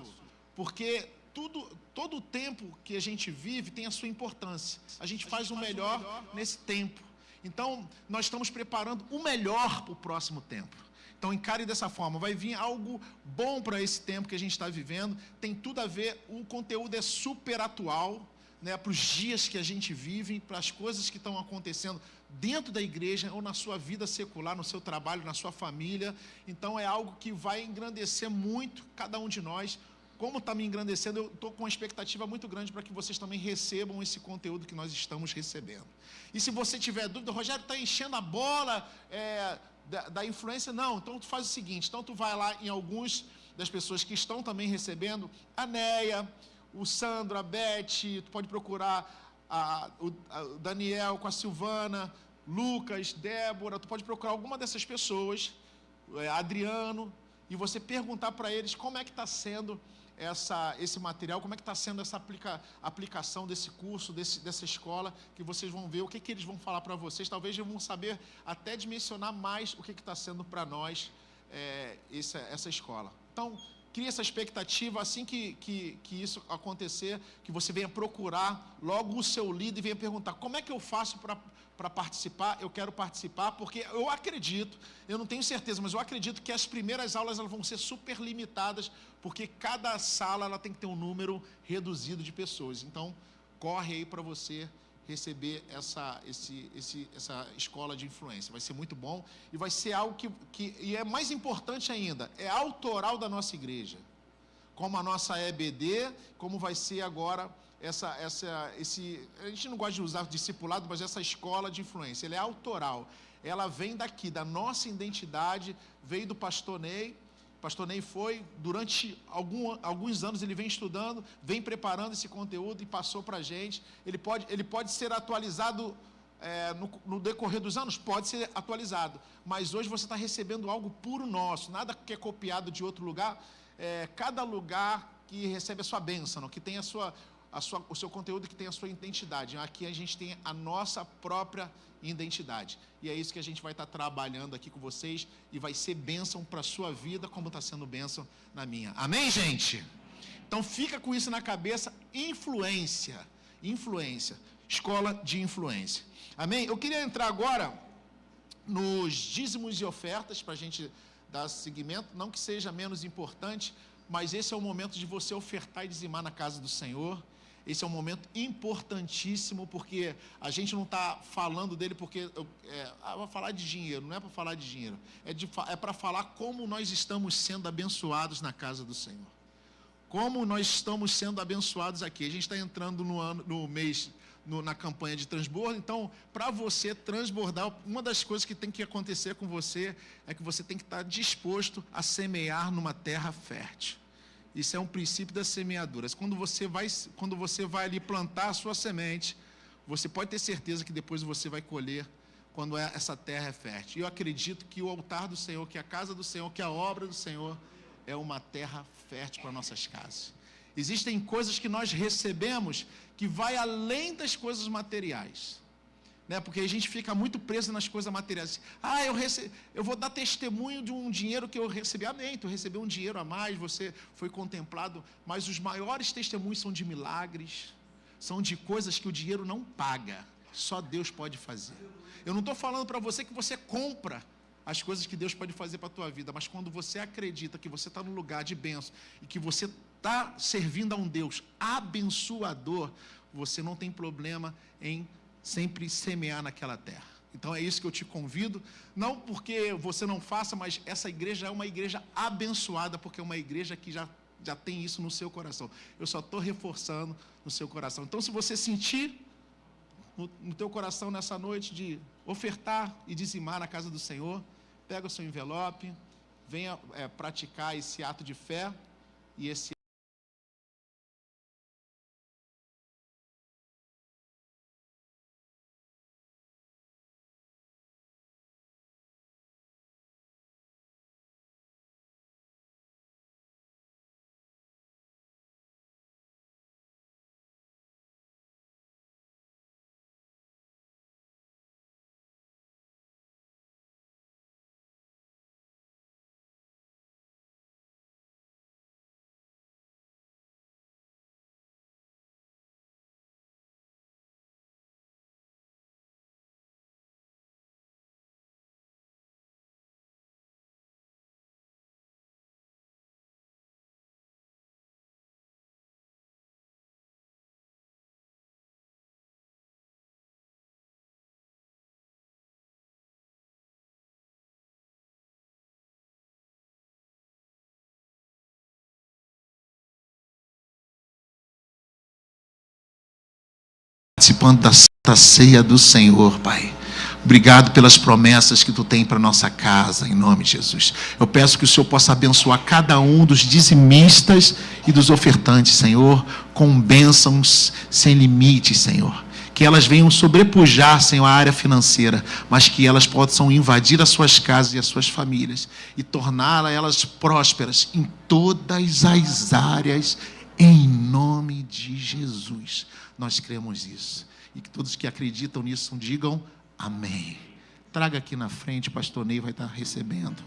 S4: porque todo o tempo que a gente vive tem a sua importância. A gente faz o melhor nesse tempo. Então, nós estamos preparando o melhor para o próximo tempo. Então, encare dessa forma, vai vir algo bom para esse tempo que a gente está vivendo, tem tudo a ver, o conteúdo é super atual, né, para os dias que a gente vive, para as coisas que estão acontecendo dentro da igreja ou na sua vida secular, no seu trabalho, na sua família. Então, é algo que vai engrandecer muito cada um de nós. Como está me engrandecendo, eu estou com uma expectativa muito grande para que vocês também recebam esse conteúdo que nós estamos recebendo. E se você tiver dúvida, Rogério, está enchendo a bola da influência? Não, então tu faz o seguinte, então tu vai lá em alguns das pessoas que estão também recebendo, a Neia, o Sandro, a Beth, tu pode procurar o Daniel com a Silvana, Lucas, Débora, tu pode procurar alguma dessas pessoas, Adriano, e você perguntar para eles como é que está sendo esse material, como é que está sendo essa aplicação desse curso, dessa escola, que vocês vão ver o que eles vão falar para vocês. Talvez eles vão saber até dimensionar mais o que está sendo para nós essa escola. Então, crie essa expectativa, assim que isso acontecer, que você venha procurar logo o seu líder e venha perguntar, como é que eu faço para participar? Eu quero participar, porque eu acredito, eu não tenho certeza, mas eu acredito que as primeiras aulas elas vão ser super limitadas, porque cada sala ela tem que ter um número reduzido de pessoas. Então, corre aí para você receber essa escola de influência. Vai ser muito bom e vai ser algo e é mais importante ainda, é autoral da nossa igreja, como a nossa EBD, como vai ser agora a gente não gosta de usar discipulado, mas essa escola de influência, ela é autoral, ela vem daqui, da nossa identidade, veio do pastor Ney. Pastor Ney foi, durante alguns anos, ele vem estudando, vem preparando esse conteúdo e passou para a gente. Ele pode ser atualizado no decorrer dos anos, pode ser atualizado. Mas hoje você está recebendo algo puro nosso, nada que é copiado de outro lugar. Cada lugar que recebe a sua bênção, que tem o seu conteúdo, que tem a sua identidade. Aqui a gente tem a nossa própria identidade. E é isso que a gente vai estar trabalhando aqui com vocês, e vai ser bênção para a sua vida, como está sendo bênção na minha. Amém, gente? Então fica com isso na cabeça. Influência, escola de influência. Amém? Eu queria entrar agora nos dízimos e ofertas, para a gente dar seguimento, não que seja menos importante, mas esse é o momento de você ofertar e dizimar na casa do Senhor. Esse é um momento importantíssimo, porque a gente não está falando dele porque vou falar de dinheiro, não é para falar de dinheiro, é para falar como nós estamos sendo abençoados na casa do Senhor. Como nós estamos sendo abençoados aqui. A gente está entrando na campanha de transbordo. Então, para você transbordar, uma das coisas que tem que acontecer com você é que você tem que estar disposto a semear numa terra fértil. Isso é um princípio das semeaduras. Quando você vai ali plantar a sua semente, você pode ter certeza que depois você vai colher quando essa terra é fértil. E eu acredito que o altar do Senhor, que a casa do Senhor, que a obra do Senhor é uma terra fértil para nossas casas. Existem coisas que nós recebemos que vai além das coisas materiais, né? Porque a gente fica muito preso nas coisas materiais. Eu vou dar testemunho de um dinheiro que eu recebi. Amém, tu recebeu um dinheiro a mais, você foi contemplado, mas os maiores testemunhos são de milagres, são de coisas que o dinheiro não paga, só Deus pode fazer. Eu não estou falando para você que você compra as coisas que Deus pode fazer para a tua vida, mas quando você acredita que você está num lugar de bênção e que você está servindo a um Deus abençoador, você não tem problema em sempre semear naquela terra. Então é isso que eu te convido, não porque você não faça, mas essa igreja é uma igreja abençoada, porque é uma igreja que já tem isso no seu coração. Eu só estou reforçando no seu coração. Então, se você sentir no teu coração nessa noite de ofertar e dizimar na casa do Senhor, pega o seu envelope, venha praticar esse ato de fé e esse participando da Santa Ceia do Senhor, Pai. Obrigado pelas promessas que Tu tem para nossa casa, em nome de Jesus. Eu peço que o Senhor possa abençoar cada um dos dizimistas e dos ofertantes, Senhor, com bênçãos sem limites, Senhor. Que elas venham sobrepujar, Senhor, a área financeira, mas que elas possam invadir as suas casas e as suas famílias e torná-las prósperas em todas as áreas, em nome de Jesus. Nós cremos isso. E que todos que acreditam nisso digam amém. Traga aqui na frente, o pastor Ney vai estar recebendo.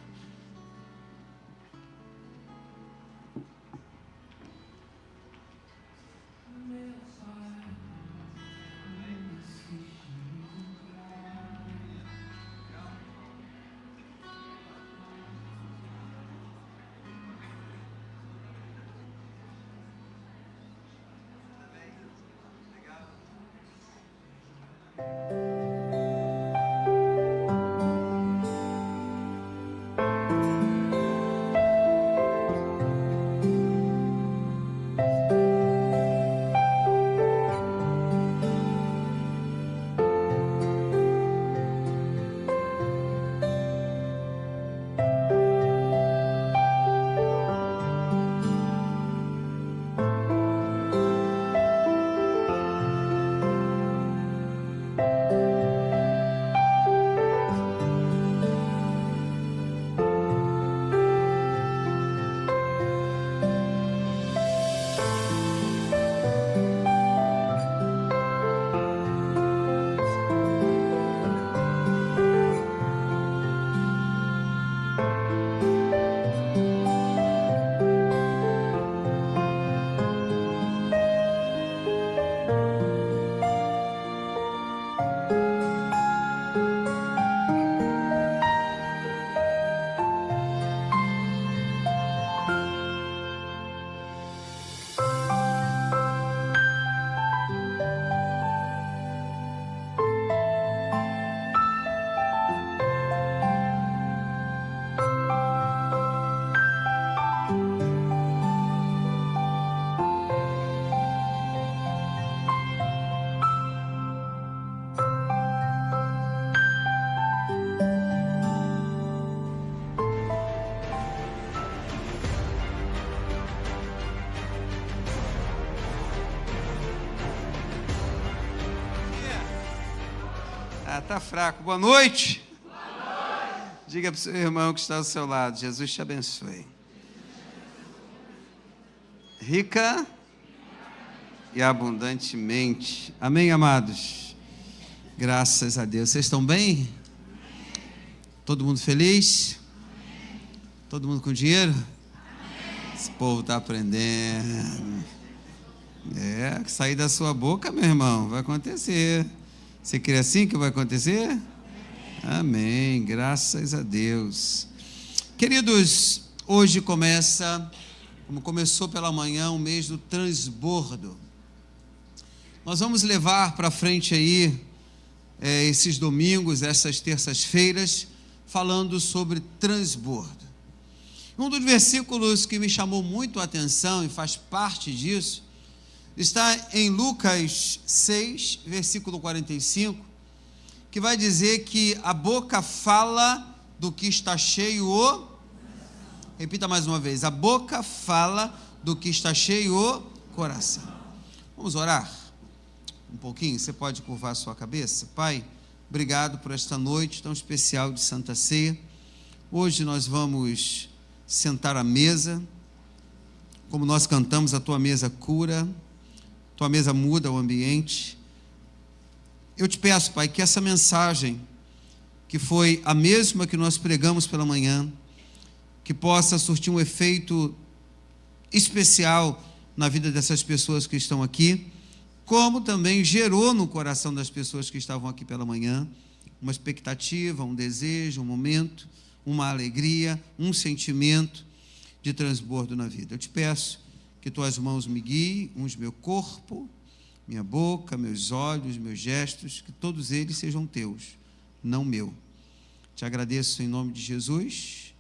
S9: Tá fraco. Boa noite. Diga para o seu irmão que está ao seu lado: Jesus te abençoe. Rica e abundantemente. Amém, amados? Graças a Deus. Vocês estão bem? Todo mundo feliz? Todo mundo com dinheiro? Esse povo está aprendendo. Sair da sua boca, meu irmão, vai acontecer. Você crê assim que vai acontecer? Amém, graças a Deus. Queridos, hoje começa, como começou pela manhã, o mês do transbordo. Nós vamos levar para frente aí, esses domingos, essas terças-feiras, falando sobre transbordo. Um dos versículos que me chamou muito a atenção e faz parte disso, está em Lucas 6, versículo 45, que vai dizer que a boca fala do que está cheio repita mais uma vez, a boca fala do que está cheio o coração. Vamos orar um pouquinho? Você pode curvar a sua cabeça? Pai, obrigado por esta noite tão especial de Santa Ceia. Hoje nós vamos sentar à mesa, como nós cantamos, a tua mesa cura, tua mesa muda o ambiente. Eu te peço, Pai, que essa mensagem, que foi a mesma que nós pregamos pela manhã, que possa surtir um efeito especial na vida dessas pessoas que estão aqui, como também gerou no coração das pessoas que estavam aqui pela manhã uma expectativa, um desejo, um momento, uma alegria, um sentimento de transbordo na vida. Eu te peço que tuas mãos me guiem, unge meu corpo, minha boca, meus olhos, meus gestos, que todos eles sejam teus, não meu. Te agradeço em nome de Jesus.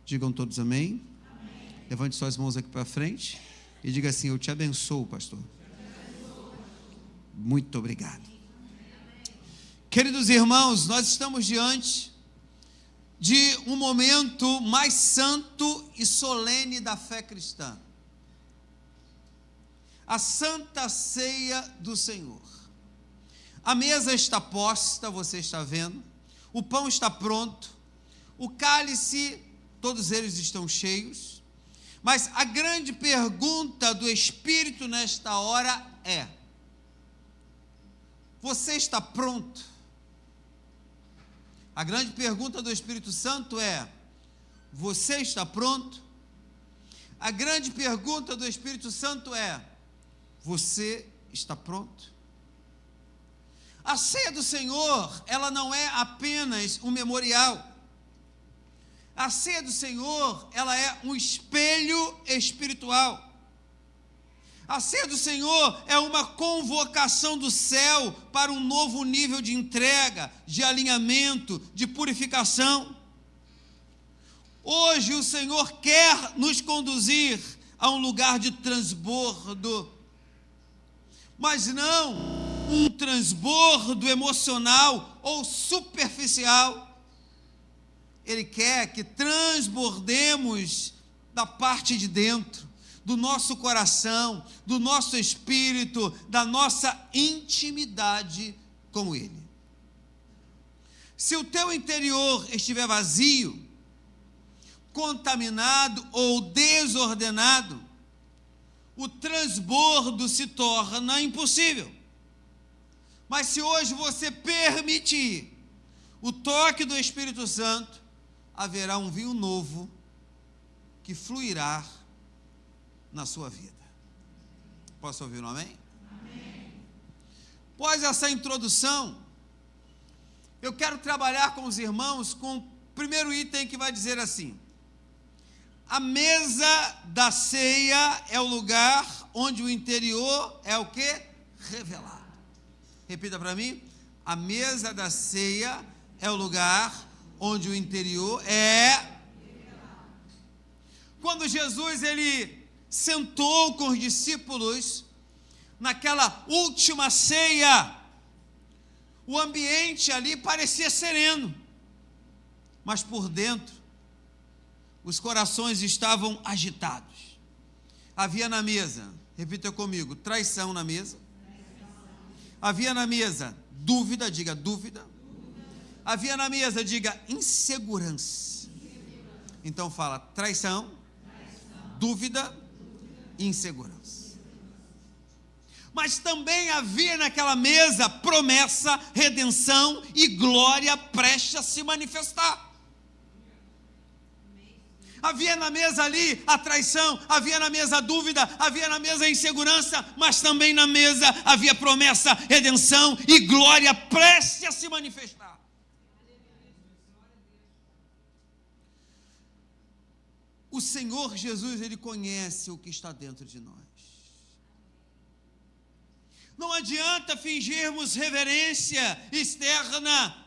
S9: Digam todos amém. Amém. Levante suas mãos aqui para frente e diga assim: eu te abençoo, pastor. Muito obrigado. Queridos irmãos, nós estamos diante de um momento mais santo e solene da fé cristã. A Santa Ceia do Senhor. A mesa está posta, você está vendo, o pão está pronto, o cálice, todos eles estão cheios, mas a grande pergunta do Espírito nesta hora é: você está pronto? A grande pergunta do Espírito Santo é: você está pronto? A grande pergunta do Espírito Santo é: você está pronto? A ceia do Senhor, ela não é apenas um memorial. A ceia do Senhor, ela é um espelho espiritual. A ceia do Senhor é uma convocação do céu para um novo nível de entrega, de alinhamento, de purificação. Hoje o Senhor quer nos conduzir a um lugar de transbordo, mas não um transbordo emocional ou superficial. Ele quer que transbordemos da parte de dentro, do nosso coração, do nosso espírito, da nossa intimidade com Ele. Se o teu interior estiver vazio, contaminado ou desordenado, o transbordo se torna impossível. Mas se hoje você permitir o toque do Espírito Santo, haverá um vinho novo que fluirá na sua vida. Posso ouvir um amém? Amém. Após essa introdução, eu quero trabalhar com os irmãos com o primeiro item que vai dizer assim: a mesa da ceia é o lugar onde o interior é o que? Revelado. Repita para mim: a mesa da ceia é o lugar onde o interior é revelado. Quando Jesus ele sentou com os discípulos naquela última ceia, o ambiente ali parecia sereno, mas por dentro os corações estavam agitados. Havia na mesa, repita comigo, traição na mesa. Havia na mesa dúvida, diga dúvida. Havia na mesa, diga, insegurança. Então fala, traição, dúvida, insegurança. Mas também havia naquela mesa promessa, redenção e glória prestes a se manifestar. Havia na mesa ali a traição, havia na mesa a dúvida, havia na mesa a insegurança, mas também na mesa havia promessa, redenção e glória prestes a se manifestar. O Senhor Jesus, Ele conhece o que está dentro de nós. Não adianta fingirmos reverência externa,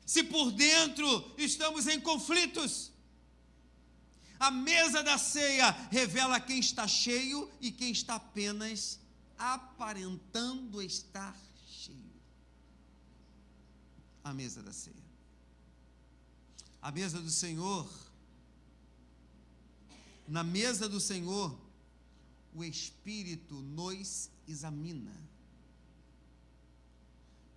S9: se por dentro estamos em conflitos. A mesa da ceia revela quem está cheio e quem está apenas aparentando estar cheio. A mesa da ceia. A mesa do Senhor. Na mesa do Senhor, o Espírito nos examina.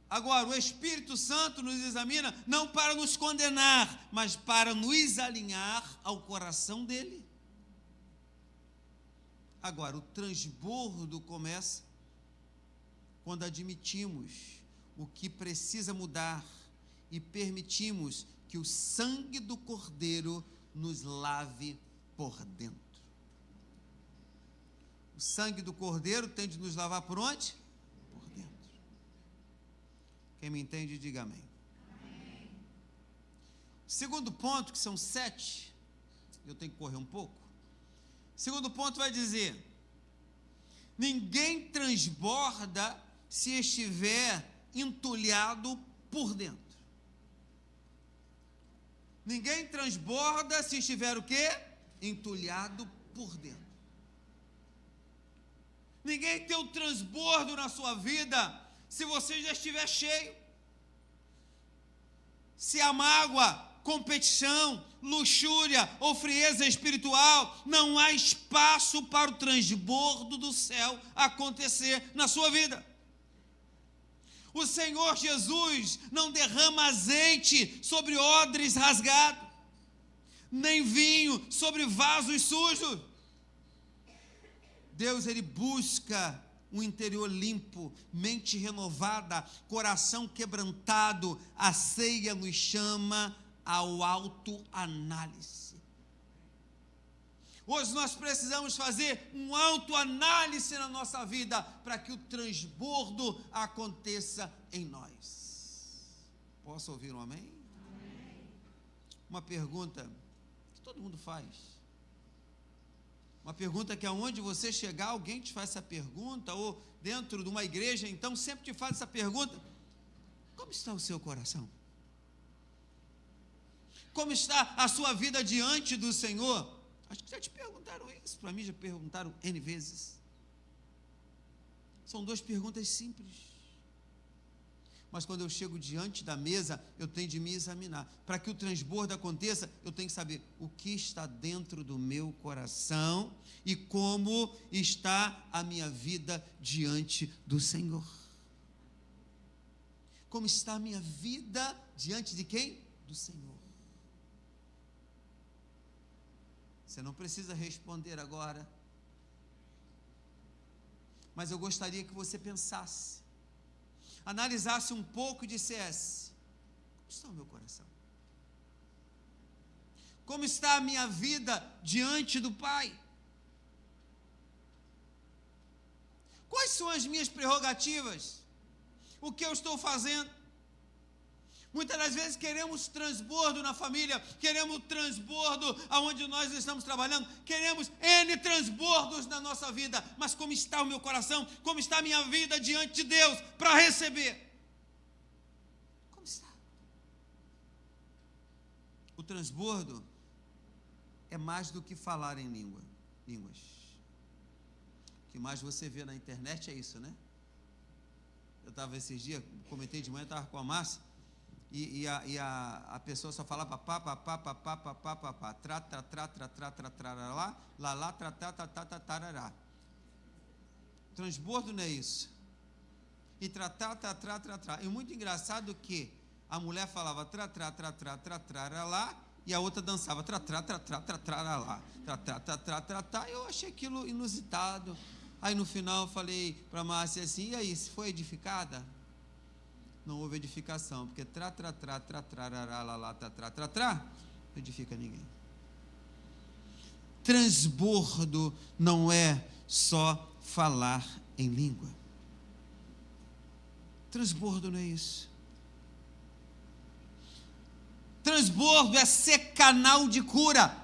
S9: Agora, o Espírito Santo nos examina não para nos condenar, mas para nos alinhar ao coração dele. Agora, o transbordo começa quando admitimos o que precisa mudar e permitimos que o sangue do Cordeiro nos lave por dentro. O sangue do Cordeiro tem de nos lavar por onde? Por dentro. Quem me entende, diga amém. Amém. Segundo ponto, que são 7, eu tenho que correr um pouco. Segundo ponto vai dizer: ninguém transborda se estiver entulhado por dentro. Ninguém transborda se estiver o quê? Entulhado por dentro. Ninguém tem o transbordo na sua vida se você já estiver cheio. Se a mágoa, competição, luxúria ou frieza espiritual, não há espaço para o transbordo do céu acontecer na sua vida. O Senhor Jesus não derrama azeite sobre odres rasgados, nem vinho sobre vasos sujos. Deus, Ele busca um interior limpo, mente renovada, coração quebrantado. A ceia nos chama ao autoanálise. Hoje nós precisamos fazer um autoanálise na nossa vida para que o transbordo aconteça em nós. Posso ouvir um amém? Amém. Uma pergunta que todo mundo faz. Uma pergunta que aonde você chegar, alguém te faz essa pergunta, ou dentro de uma igreja, então sempre te faz essa pergunta: como está o seu coração? Como está a sua vida diante do Senhor? Acho que já te perguntaram isso, para mim já perguntaram N vezes. São 2 perguntas simples. Mas quando eu chego diante da mesa, eu tenho de me examinar. Para que o transbordo aconteça, eu tenho que saber o que está dentro do meu coração e como está a minha vida diante do Senhor. Como está a minha vida diante de quem? Do Senhor. Você não precisa responder agora, mas eu gostaria que você pensasse, analisasse um pouco e dissesse: como está o meu coração? Como está a minha vida diante do Pai? Quais são as minhas prerrogativas? O que eu estou fazendo? Muitas das vezes queremos transbordo na família, queremos transbordo aonde nós estamos trabalhando, queremos N transbordos na nossa vida, mas como está o meu coração? Como está a minha vida diante de Deus para receber? Como está? O transbordo é mais do que falar em línguas. O que mais você vê na internet é isso, né? Eu estava esses dias, comentei de manhã, estava com a Márcia, e a pessoa só falava pá, pá, pá, pá, pá, pá, pá, pá, pá, tra, tra, tra, tra, tra, tra, trará, lá, lá, tra, tra, tra, tra, tra, tarará. Transbordo não é isso. E tra, tra, tra, tra, tra, tra. É muito engraçado que A mulher falava tra, tra, tra, tra, tra, tra, lá, e a outra dançava tra, tra, tra, tra, tra, tra, lá, tra, tra, tra, tra, tra, tra. Eu achei aquilo inusitado. Aí no final eu falei para a Márcia assim, e aí, se foi edificada? Não houve edificação, porque tra, tra, tra, tra, tra, lá, tra, tra, tra, tra, não edifica ninguém. Transbordo não é só falar em língua. Transbordo não é isso. Transbordo é ser canal de cura.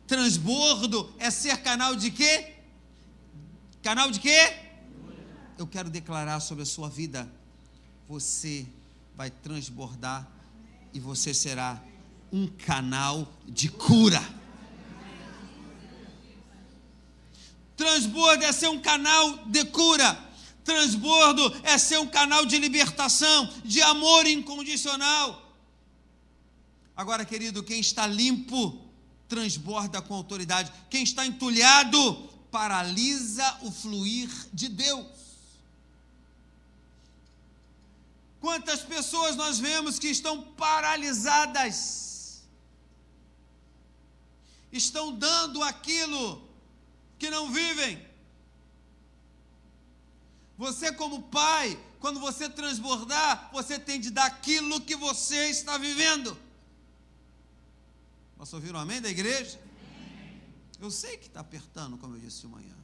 S9: Transbordo é ser canal de quê? Canal de quê? Eu quero declarar sobre a sua vida. Você vai transbordar e você será um canal de cura. Transbordo é ser um canal de cura. Transbordo é ser um canal de libertação, de amor incondicional. Agora, querido, quem está limpo, transborda com autoridade. Quem está entulhado, paralisa o fluir de Deus. Quantas pessoas nós vemos que estão paralisadas, estão dando aquilo que não vivem. Você, como pai, quando você transbordar, você tem de dar aquilo que você está vivendo. Posso ouvir um amém da igreja? Amém. Eu sei que está apertando, como eu disse de manhã.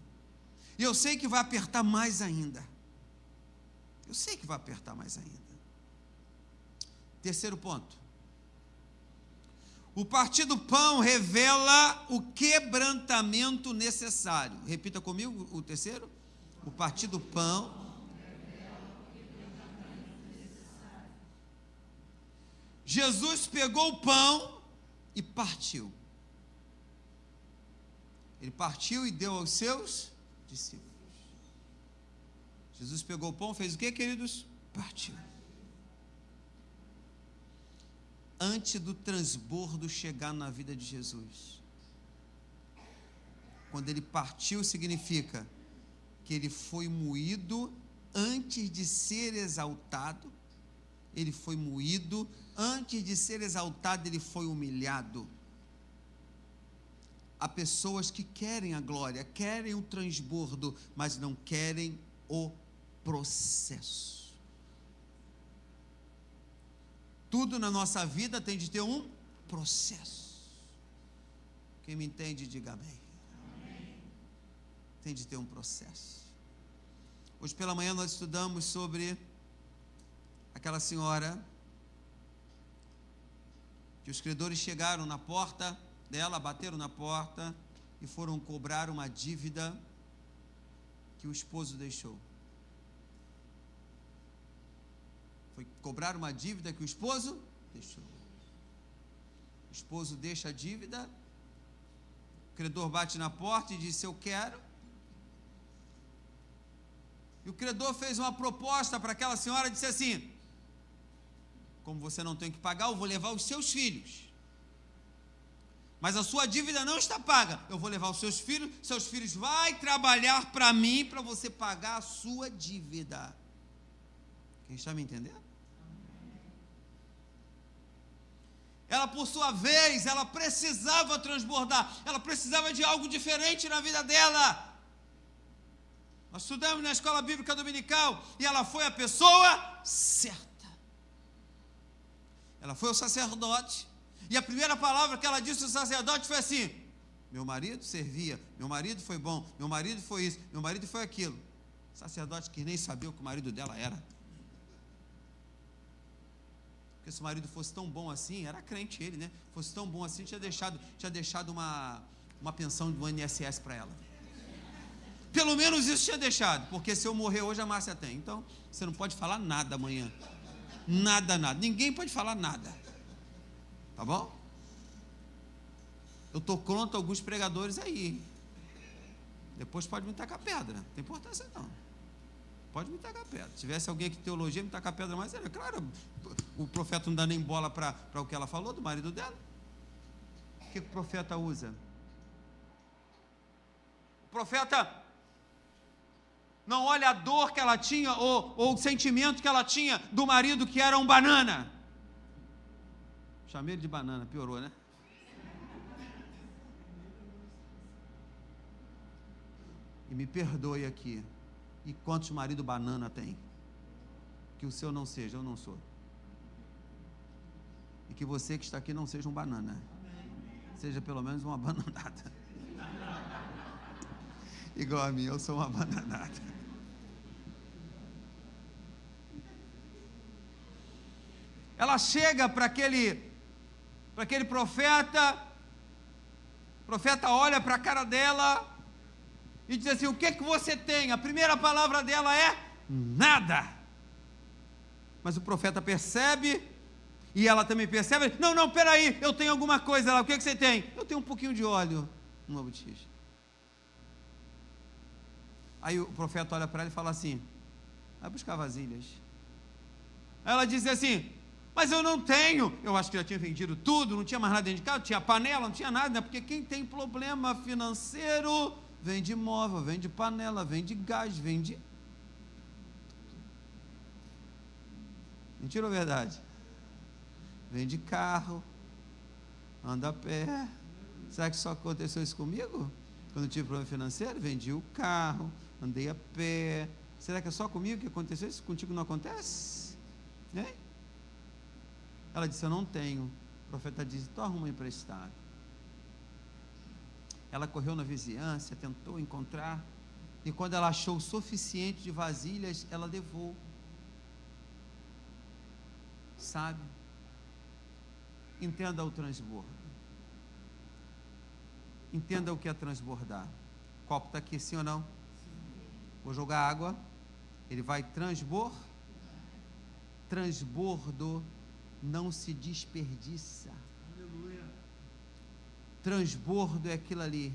S9: E eu sei que vai apertar mais ainda. Eu sei que vai apertar mais ainda. Terceiro ponto. O partir do pão revela o quebrantamento necessário. Repita comigo o terceiro. O partir do pão revela o quebrantamento necessário. Jesus pegou o pão e partiu. Ele partiu e deu aos seus discípulos. Jesus pegou o pão, fez o que, queridos? Partiu. Antes do transbordo chegar na vida de Jesus, quando ele partiu, significa que ele foi moído antes de ser exaltado. Ele foi moído antes de ser exaltado, ele foi humilhado. Há pessoas que querem a glória, querem o transbordo, mas não querem o processo. Tudo na nossa vida tem de ter um processo. Quem me entende, diga amém. Amém. Tem de ter um processo. Hoje pela manhã nós estudamos sobre aquela senhora que os credores chegaram na porta dela, bateram na porta e foram cobrar uma dívida que o esposo deixou. Foi cobrar uma dívida que o esposo deixou. O esposo deixa a dívida, o credor bate na porta e diz: eu quero. E o credor fez uma proposta para aquela senhora, disse assim: como você não tem que pagar, eu vou levar os seus filhos. Mas a sua dívida não está paga. Eu vou levar os seus filhos vai trabalhar para mim, para você pagar a sua dívida. Quem está me entendendo? Ela, por sua vez, ela precisava transbordar, ela precisava de algo diferente na vida dela. Nós estudamos na escola bíblica dominical e ela foi a pessoa certa. Ela foi ao sacerdote e a primeira palavra que ela disse ao sacerdote foi assim: meu marido servia, meu marido foi bom, meu marido foi isso, meu marido foi aquilo. O sacerdote que nem sabia o que o marido dela era. Porque se o marido fosse tão bom assim, era crente ele, né? Fosse tão bom assim, tinha deixado uma pensão do INSS para ela. Pelo menos isso tinha deixado, porque se eu morrer hoje a Márcia tem. Então, você não pode falar nada amanhã. Nada. Ninguém pode falar nada. Tá bom? Eu estou contra alguns pregadores aí. Depois pode me tacar pedra. Não tem importância não. Pode me tacar pedra. Se tivesse alguém que teologia, me tacar pedra mais, era claro. O profeta não dá nem bola para o que ela falou do marido dela. O que o profeta usa? O profeta não olha a dor que ela tinha ou o sentimento que ela tinha do marido que era um banana. Chamei ele de banana, piorou, né? E me perdoe aqui. E quantos marido banana tem? Que o seu não seja, eu não sou. E que você que está aqui não seja um banana. Seja pelo menos uma bananada. Igual a mim, eu sou uma bananada. Ela chega para aquele profeta, o profeta olha para a cara dela e diz assim: o que você tem? A primeira palavra dela é nada. Mas o profeta percebe, e ela também percebe: não, peraí, eu tenho alguma coisa lá. O que você tem? Eu tenho um pouquinho de óleo numa botija. Aí o profeta olha para ela e fala assim: vai buscar vasilhas. Aí ela diz assim: mas eu não tenho. Eu acho que já tinha vendido tudo, não tinha mais nada dentro de casa, não tinha panela, não tinha nada, né? Porque quem tem problema financeiro vende móvel, vende panela, vende gás, vende... Mentira ou verdade? Vende carro, anda a pé. Será que só aconteceu isso comigo? Quando eu tive problema financeiro, vendi o carro, andei a pé. Será que é só comigo que aconteceu isso? Contigo não acontece? Hein? Ela disse: eu não tenho. O profeta disse: então arruma emprestado. Ela correu na vizinhança, tentou encontrar, e quando ela achou o suficiente de vasilhas, ela levou. Sabe? Entenda o transbordo. Entenda o que é transbordar. O copo está aqui, sim ou não? Vou jogar água, ele vai transbordar. Transbordo não se desperdiça. Transbordo é aquilo ali.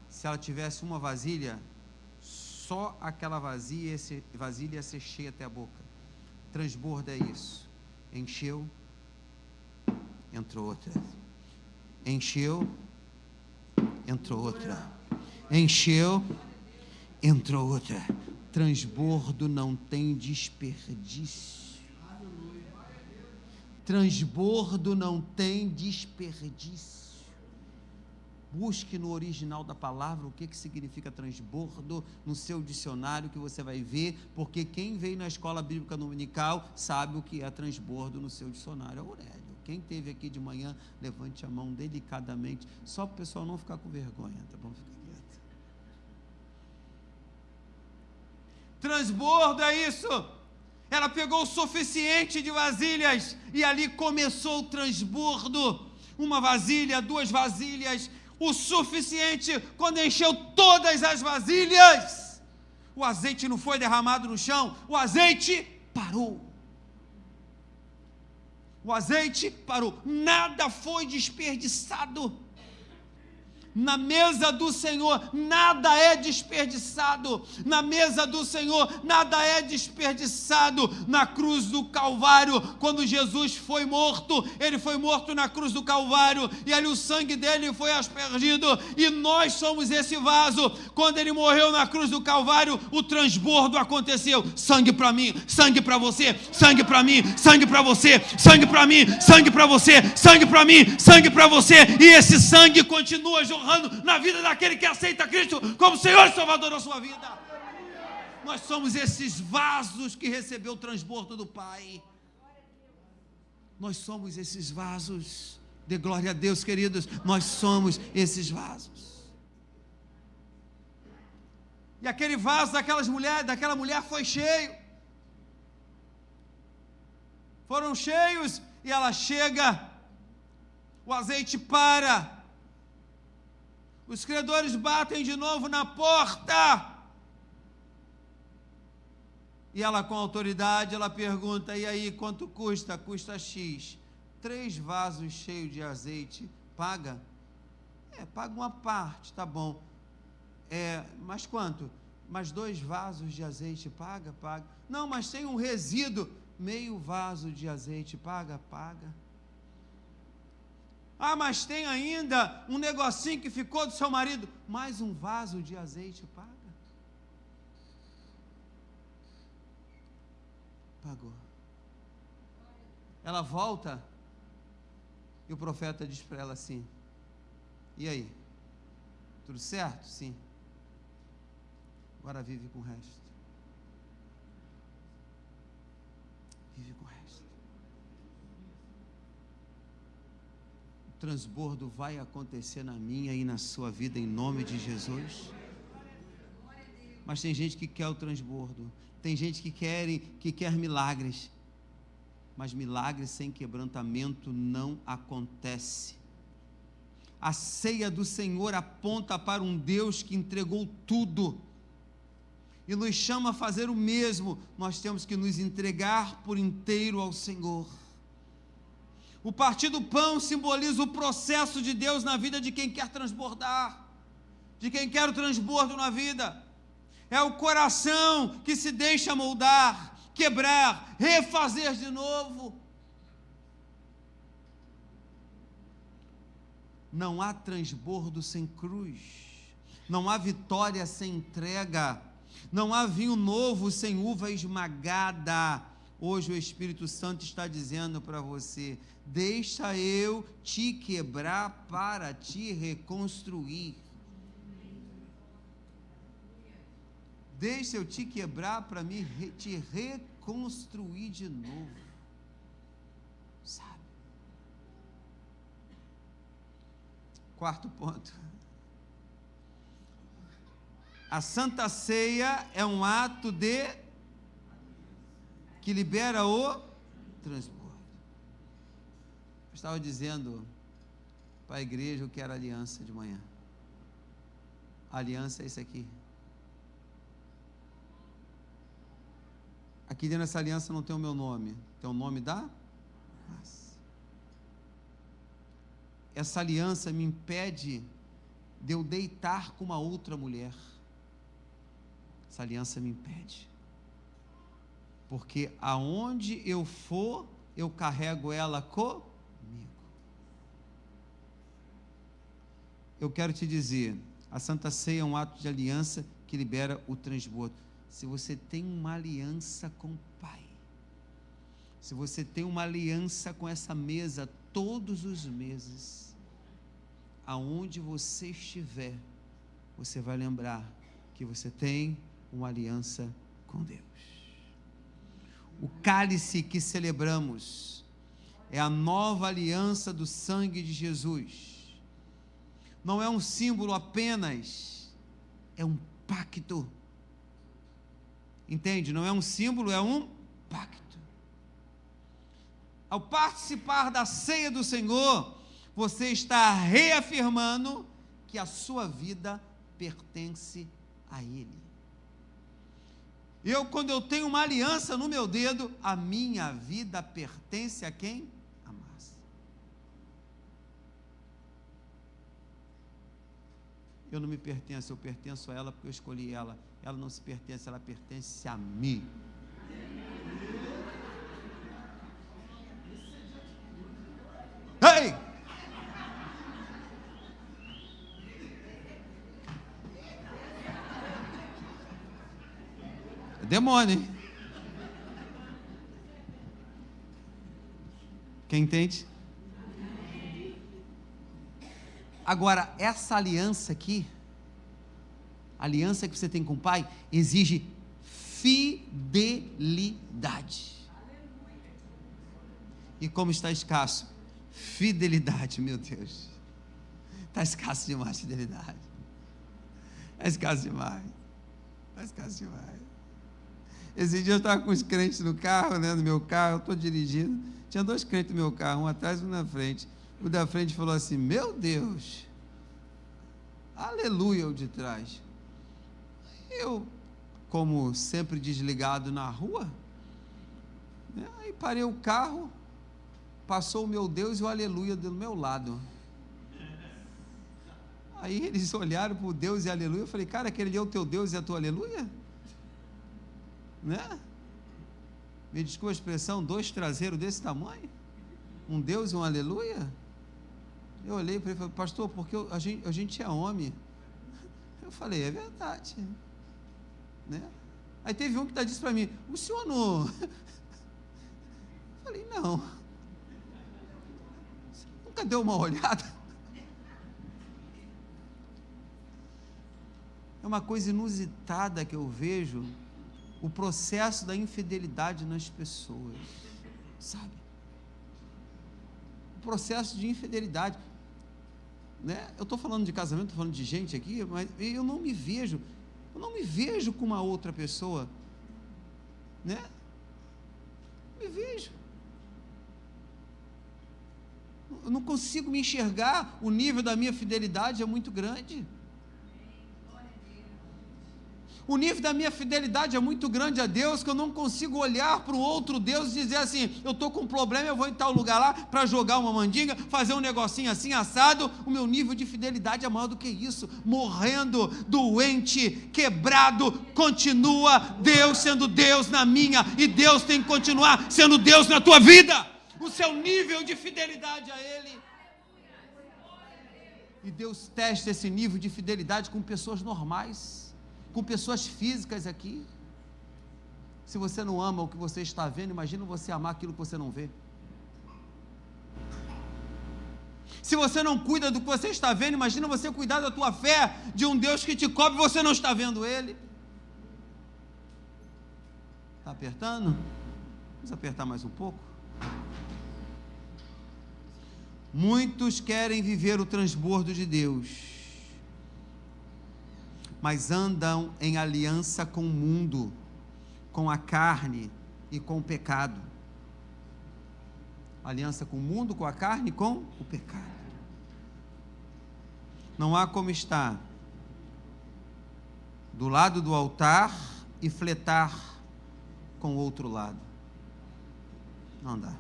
S9: Se ela tivesse uma vasilha, só aquela vasilha ia ser cheia até a boca. Transbordo é isso. Encheu, entrou outra. Encheu, entrou outra. Encheu, entrou outra. Transbordo não tem desperdício. Transbordo não tem desperdício. Busque no original da palavra o que significa transbordo no seu dicionário, que você vai ver, porque quem veio na escola bíblica dominical sabe o que é transbordo no seu dicionário. Aurélio, quem esteve aqui de manhã, levante a mão delicadamente, só para o pessoal não ficar com vergonha, tá bom? Fica quieto. Transbordo é isso. Ela pegou o suficiente de vasilhas e ali começou o transbordo. Uma vasilha, duas vasilhas, o suficiente. Quando encheu todas as vasilhas, o azeite não foi derramado no chão, o azeite parou. O azeite parou, nada foi desperdiçado. Na mesa do Senhor, nada é desperdiçado. Na mesa do Senhor, nada é desperdiçado. Na cruz do Calvário, quando Jesus foi morto, ele foi morto na cruz do Calvário, e ali o sangue dele foi aspergido, e nós somos esse vaso. Quando ele morreu na cruz do Calvário, o transbordo aconteceu. Sangue para mim, sangue para você, sangue para mim, sangue para você, sangue para mim, sangue para você, sangue para mim, sangue para você, e esse sangue continua jorrando na vida daquele que aceita Cristo como Senhor e Salvador da sua vida. Nós somos esses vasos que recebeu o transbordo do Pai. Nós somos esses vasos. Dê glória a Deus, queridos. Nós somos esses vasos. E aquele vaso daquela mulher foi cheio. Foram cheios, e ela chega, o azeite para. Os credores batem de novo na porta. E ela, com autoridade, ela pergunta: e aí, quanto custa? Custa X. 3 vasos cheios de azeite, paga? Paga uma parte, tá bom. Mas quanto? Mais 2 vasos de azeite, paga? Paga. Não, mas tem um resíduo. Meio vaso de azeite, paga? Paga. Ah, mas tem ainda um negocinho que ficou do seu marido. Mais um vaso de azeite, paga? Pagou. Ela volta E o profeta diz para ela assim: e aí? Tudo certo? Sim. Agora vive com o resto. Vive com o resto. O transbordo vai acontecer na minha e na sua vida, em nome de Jesus. Mas tem gente que quer o transbordo. Tem gente que quer milagres. Mas milagres sem quebrantamento não acontece. A ceia do Senhor aponta para um Deus que entregou tudo e nos chama a fazer o mesmo. Nós temos que nos entregar por inteiro ao Senhor. O partir do pão simboliza o processo de Deus na vida de quem quer transbordar, de quem quer o transbordo na vida. É o coração que se deixa moldar, quebrar, refazer de novo. Não há transbordo sem cruz, não há vitória sem entrega, não há vinho novo sem uva esmagada. Hoje o Espírito Santo está dizendo para você: deixa eu te quebrar para te reconstruir. Deixa eu te quebrar para te reconstruir de novo. Sabe? Quarto ponto. A Santa Ceia é um ato que libera o transbordo. Eu estava dizendo para a igreja o que era aliança de manhã. A aliança é isso aqui. Aqui dentro dessa aliança não tem o meu nome, tem o nome da raça. Essa aliança me impede de eu deitar com uma outra mulher. Essa aliança me impede. Porque aonde eu for, eu carrego ela comigo. Eu quero te dizer, a Santa Ceia é um ato de aliança que libera o transbordo. Se você tem uma aliança com o Pai, se você tem uma aliança com essa mesa todos os meses, aonde você estiver, você vai lembrar que você tem uma aliança com Deus. O cálice que celebramos é a nova aliança do sangue de Jesus. Não é um símbolo apenas, é um pacto. Entende? Não é um símbolo, é um pacto. Ao participar da ceia do Senhor, você está reafirmando que a sua vida pertence a Ele. Quando eu tenho uma aliança no meu dedo, a minha vida pertence a quem? A Márcia. Eu não me pertenço, eu pertenço a ela porque eu escolhi ela. Ela não se pertence, ela pertence a mim. Ei! É demônio, hein? Quem entende? Agora, essa aliança aqui, a aliança que você tem com o Pai, exige fidelidade. E como está escasso? Fidelidade, meu Deus. Está escasso demais fidelidade. Está escasso demais. Está escasso demais. Esse dia eu estava com os crentes no carro, né, no meu carro, eu estou dirigindo. Tinha 2 crentes no meu carro, um atrás e um na frente. O da frente falou assim: meu Deus, aleluia, o de trás. Eu, como sempre desligado na rua, né, aí parei o carro, passou o meu Deus e o aleluia do meu lado. Aí eles olharam para o Deus e aleluia, eu falei: cara, aquele ali é o teu Deus e a tua aleluia? Né? Me desculpa a expressão, 2 traseiros desse tamanho? Um Deus e um aleluia? Eu olhei para ele e falei: pastor, porque a gente é homem. Eu falei: é verdade. Né? Aí teve um que disse para mim: o senhor não... Eu falei: não. Nunca nunca deu uma olhada? É uma coisa inusitada que eu vejo, o processo da infidelidade nas pessoas, sabe? O processo de infidelidade, né? Eu estou falando de casamento, estou falando de gente aqui, mas eu não me vejo com uma outra pessoa, né? Não me vejo. Eu não consigo me enxergar, o nível da minha fidelidade é muito grande. O nível da minha fidelidade é muito grande a Deus, que eu não consigo olhar para o outro Deus e dizer assim, eu estou com um problema, eu vou em tal lugar lá para jogar uma mandinga, fazer um negocinho assim, assado. O meu nível de fidelidade é maior do que isso. Morrendo, doente, quebrado, continua Deus sendo Deus na minha, e Deus tem que continuar sendo Deus na tua vida. O seu nível de fidelidade a Ele. E Deus testa esse nível de fidelidade com pessoas normais, com pessoas físicas aqui. Se você não ama o que você está vendo, imagina você amar aquilo que você não vê. Se você não cuida do que você está vendo, imagina você cuidar da tua fé, de um Deus que te cobre e você não está vendo Ele. Está apertando? Vamos apertar mais um pouco. Muitos querem viver o transbordo de Deus, mas andam em aliança com o mundo, com a carne e com o pecado. Aliança com o mundo, com a carne e com o pecado. Não há como estar do lado do altar e fletar com o outro lado. Não dá.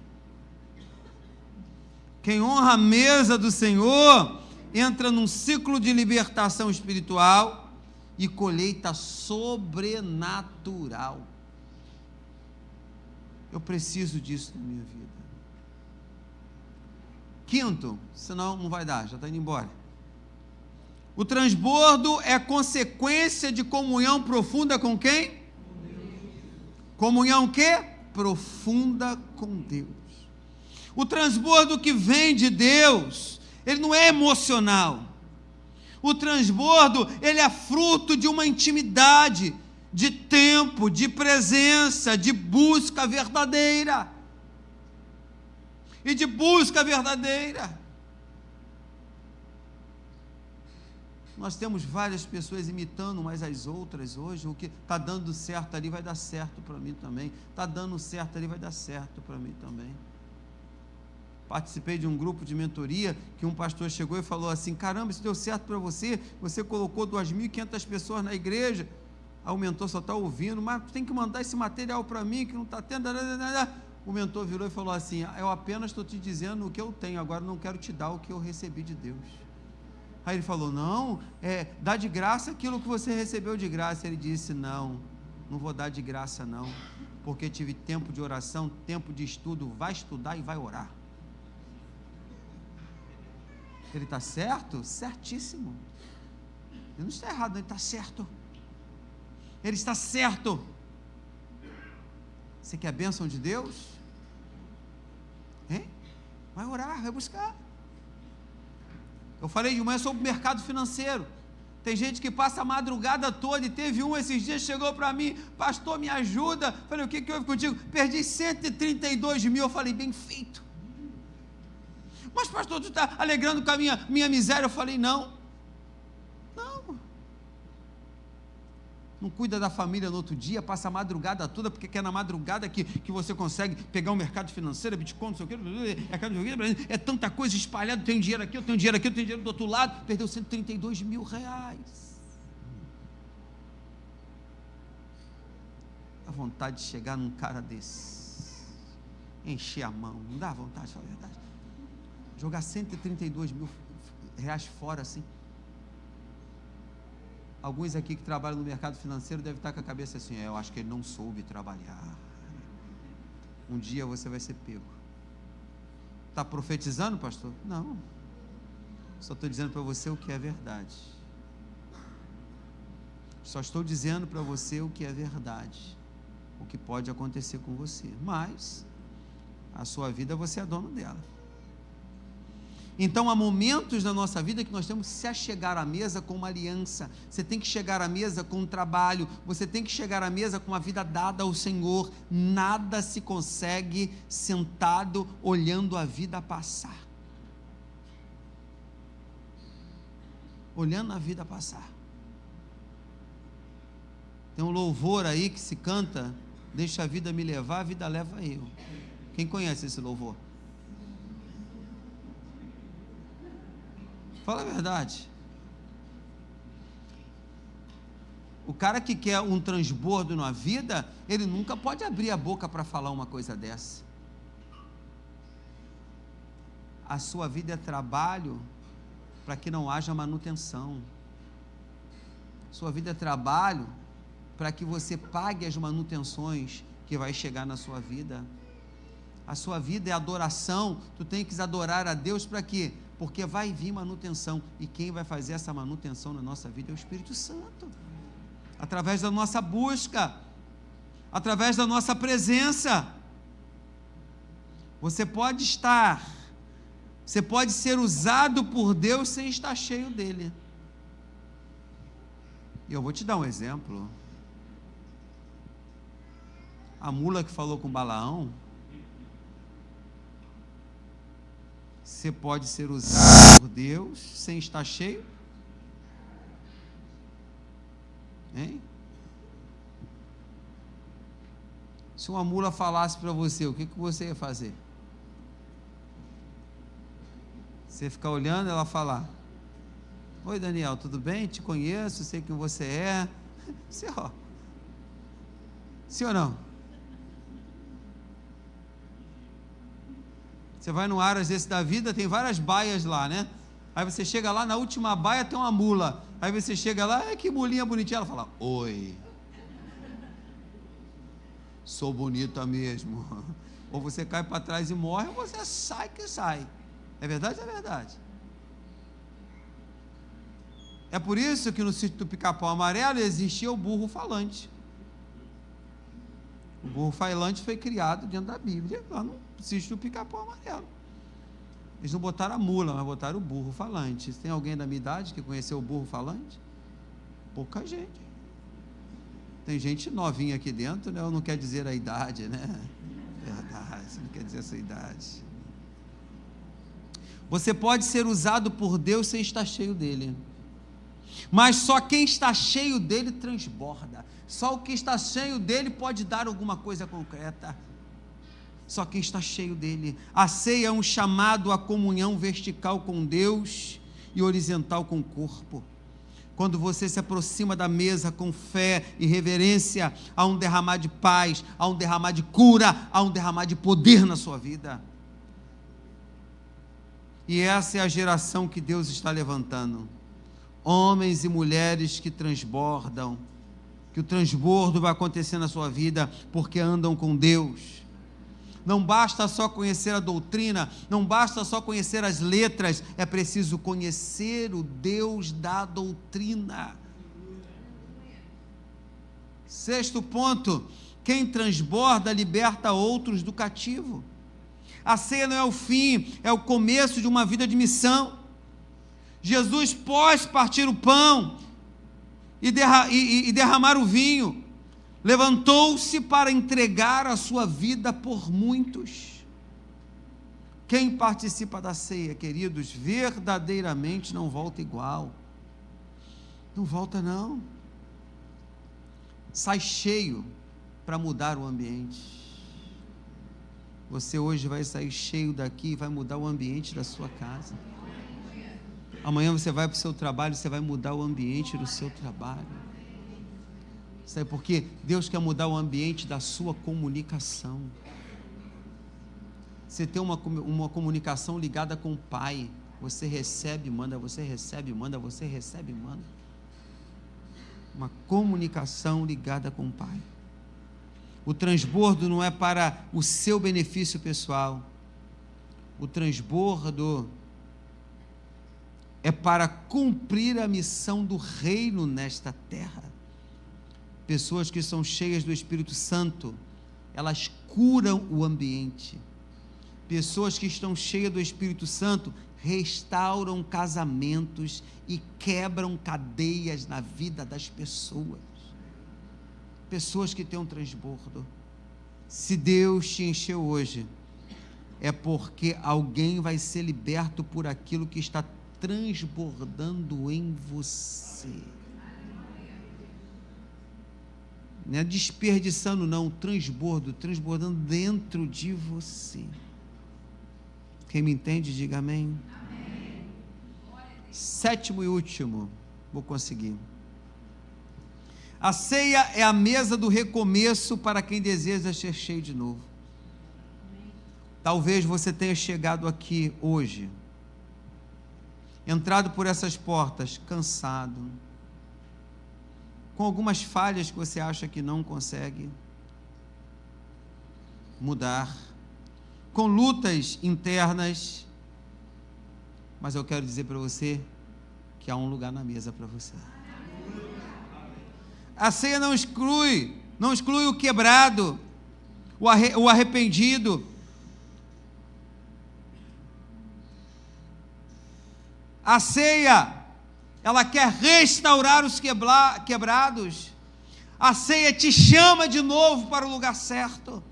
S9: Quem honra a mesa do Senhor entra num ciclo de libertação espiritual e colheita sobrenatural. Eu preciso disso na minha vida. Quinto, senão não vai dar, já está indo embora. O transbordo é consequência de comunhão profunda com quem? Com Deus. Comunhão quê? Profunda com Deus. O transbordo que vem de Deus, ele não é emocional. O transbordo, ele é fruto de uma intimidade, de tempo, de presença, de busca verdadeira. E de busca verdadeira. Nós temos várias pessoas imitando umas às outras hoje. O que está dando certo ali vai dar certo para mim também. Está dando certo ali vai dar certo para mim também. Participei de um grupo de mentoria que um pastor chegou e falou assim, caramba, isso deu certo para você, você colocou 2.500 pessoas na igreja, aí o mentor só está ouvindo, mas tem que mandar esse material para mim, que não está tendo, o mentor virou e falou assim, eu apenas estou te dizendo o que eu tenho, agora não quero te dar o que eu recebi de Deus. Aí ele falou, não, dá de graça aquilo que você recebeu de graça. Ele disse, não vou dar de graça não, porque tive tempo de oração, tempo de estudo, vai estudar e vai orar. Ele está certo? Certíssimo. Ele não está errado, ele está certo. Ele está certo. Você quer a bênção de Deus? Hein? Vai orar, vai buscar. Eu falei de manhã sobre o mercado financeiro. Tem gente que passa a madrugada toda, e teve um esses dias, chegou para mim, pastor, me ajuda. Falei, o que houve contigo? Perdi 132 mil. Eu falei, bem feito. Mas pastor, tu está alegrando com a minha miséria? Eu falei, não. Não cuida da família no outro dia, passa a madrugada toda, porque é na madrugada que você consegue pegar o mercado financeiro, Bitcoin, não sei o que, é tanta coisa espalhada, tem dinheiro aqui, eu tenho dinheiro aqui, eu tenho dinheiro do outro lado, perdeu 132 mil reais. Dá vontade de chegar num cara desse, encher a mão, não dá vontade de falar a verdade? Jogar 132 mil reais fora assim. Alguns aqui que trabalham no mercado financeiro devem estar com a cabeça assim, eu acho que ele não soube trabalhar. Um dia você vai ser pego. Está profetizando, pastor? Não. Só estou dizendo para você o que é verdade. Só estou dizendo para você o que é verdade. O que pode acontecer com você. Mas a sua vida você é dono dela. Então há momentos na nossa vida que nós temos que se achegar à mesa com uma aliança. Você tem que chegar à mesa com um trabalho, você tem que chegar à mesa com a vida dada ao Senhor. Nada se consegue sentado olhando a vida passar. Olhando a vida passar. Tem um louvor aí que se canta: deixa a vida me levar, a vida leva eu. Quem conhece esse louvor? Fala a verdade. O cara que quer um transbordo na vida, ele nunca pode abrir a boca para falar uma coisa dessa. A sua vida é trabalho para que não haja manutenção. Sua vida é trabalho para que você pague as manutenções que vai chegar na sua vida. A sua vida é adoração. Tu tem que adorar a Deus para quê? Porque vai vir manutenção, e quem vai fazer essa manutenção na nossa vida é o Espírito Santo, através da nossa busca, através da nossa presença. Você pode ser usado por Deus sem estar cheio dele. E eu vou te dar um exemplo. A mula que falou com Balaão, você pode ser usado por Deus sem estar cheio? Hein? Se uma mula falasse para você, o que você ia fazer? Você ficar olhando ela falar: oi Daniel, tudo bem? Te conheço, sei quem você é. Sim, ó. Sim ou não? Você vai no Aras desse da vida, tem várias baias lá, né? Aí você chega lá, na última baia tem uma mula. Aí você chega lá, que mulinha bonitinha. Ela fala: oi, sou bonita mesmo. Ou você cai para trás e morre, ou você sai que sai. É verdade ou é verdade? É por isso que no sítio do Pica-Pau Amarelo existia o burro falante. O burro falante foi criado dentro da Bíblia, lá no sítio do Pica-Pau Amarelo. Eles não botaram a mula, mas botaram o burro falante. Tem alguém da minha idade que conheceu o burro falante? Pouca gente. Tem gente novinha aqui dentro, né? Eu não quero dizer a idade, né? Verdade, não quer dizer a sua idade. Você pode ser usado por Deus sem estar cheio dele. Mas só quem está cheio dele transborda. Só o que está cheio dele pode dar alguma coisa concreta. Só quem está cheio dele. A ceia é um chamado à comunhão vertical com Deus e horizontal com o corpo. Quando você se aproxima da mesa com fé e reverência, há um derramar de paz, há um derramar de cura, há um derramar de poder na sua vida. E essa é a geração que Deus está levantando. Homens e mulheres que transbordam, que o transbordo vai acontecer na sua vida, porque andam com Deus. Não basta só conhecer a doutrina, não basta só conhecer as letras, é preciso conhecer o Deus da doutrina. Sexto ponto: quem transborda liberta outros do cativo. A ceia não é o fim, é o começo de uma vida de missão. Jesus, pós partir o pão e derramar o vinho, levantou-se para entregar a sua vida por muitos. Quem participa da ceia, queridos, verdadeiramente não volta igual. Não volta não. Sai cheio para mudar o ambiente. Você hoje vai sair cheio daqui e vai mudar o ambiente da sua casa. Amanhã você vai para o seu trabalho, você vai mudar o ambiente do seu trabalho. Sabe por quê? Deus quer mudar o ambiente da sua comunicação. Você tem uma comunicação ligada com o Pai. Você recebe, manda, você recebe, manda, você recebe, manda. Uma comunicação ligada com o Pai. O transbordo não é para o seu benefício pessoal. O transbordo é para cumprir a missão do reino nesta terra. Pessoas que são cheias do Espírito Santo, elas curam o ambiente. Pessoas que estão cheias do Espírito Santo restauram casamentos e quebram cadeias na vida das pessoas. Pessoas que têm um transbordo. Se Deus te encheu hoje, é porque alguém vai ser liberto por aquilo que está transbordando em você. Não é desperdiçando, não, transbordando dentro de você. Quem me entende, diga amém. Amém. 7º e último, vou conseguir. A ceia é a mesa do recomeço para quem deseja ser cheio de novo. Talvez você tenha chegado aqui hoje, entrado por essas portas, cansado, com algumas falhas que você acha que não consegue mudar, com lutas internas, mas eu quero dizer para você que há um lugar na mesa para você. A ceia não exclui o quebrado, o arrependido. A ceia, ela quer restaurar os quebrados. A ceia te chama de novo para o lugar certo.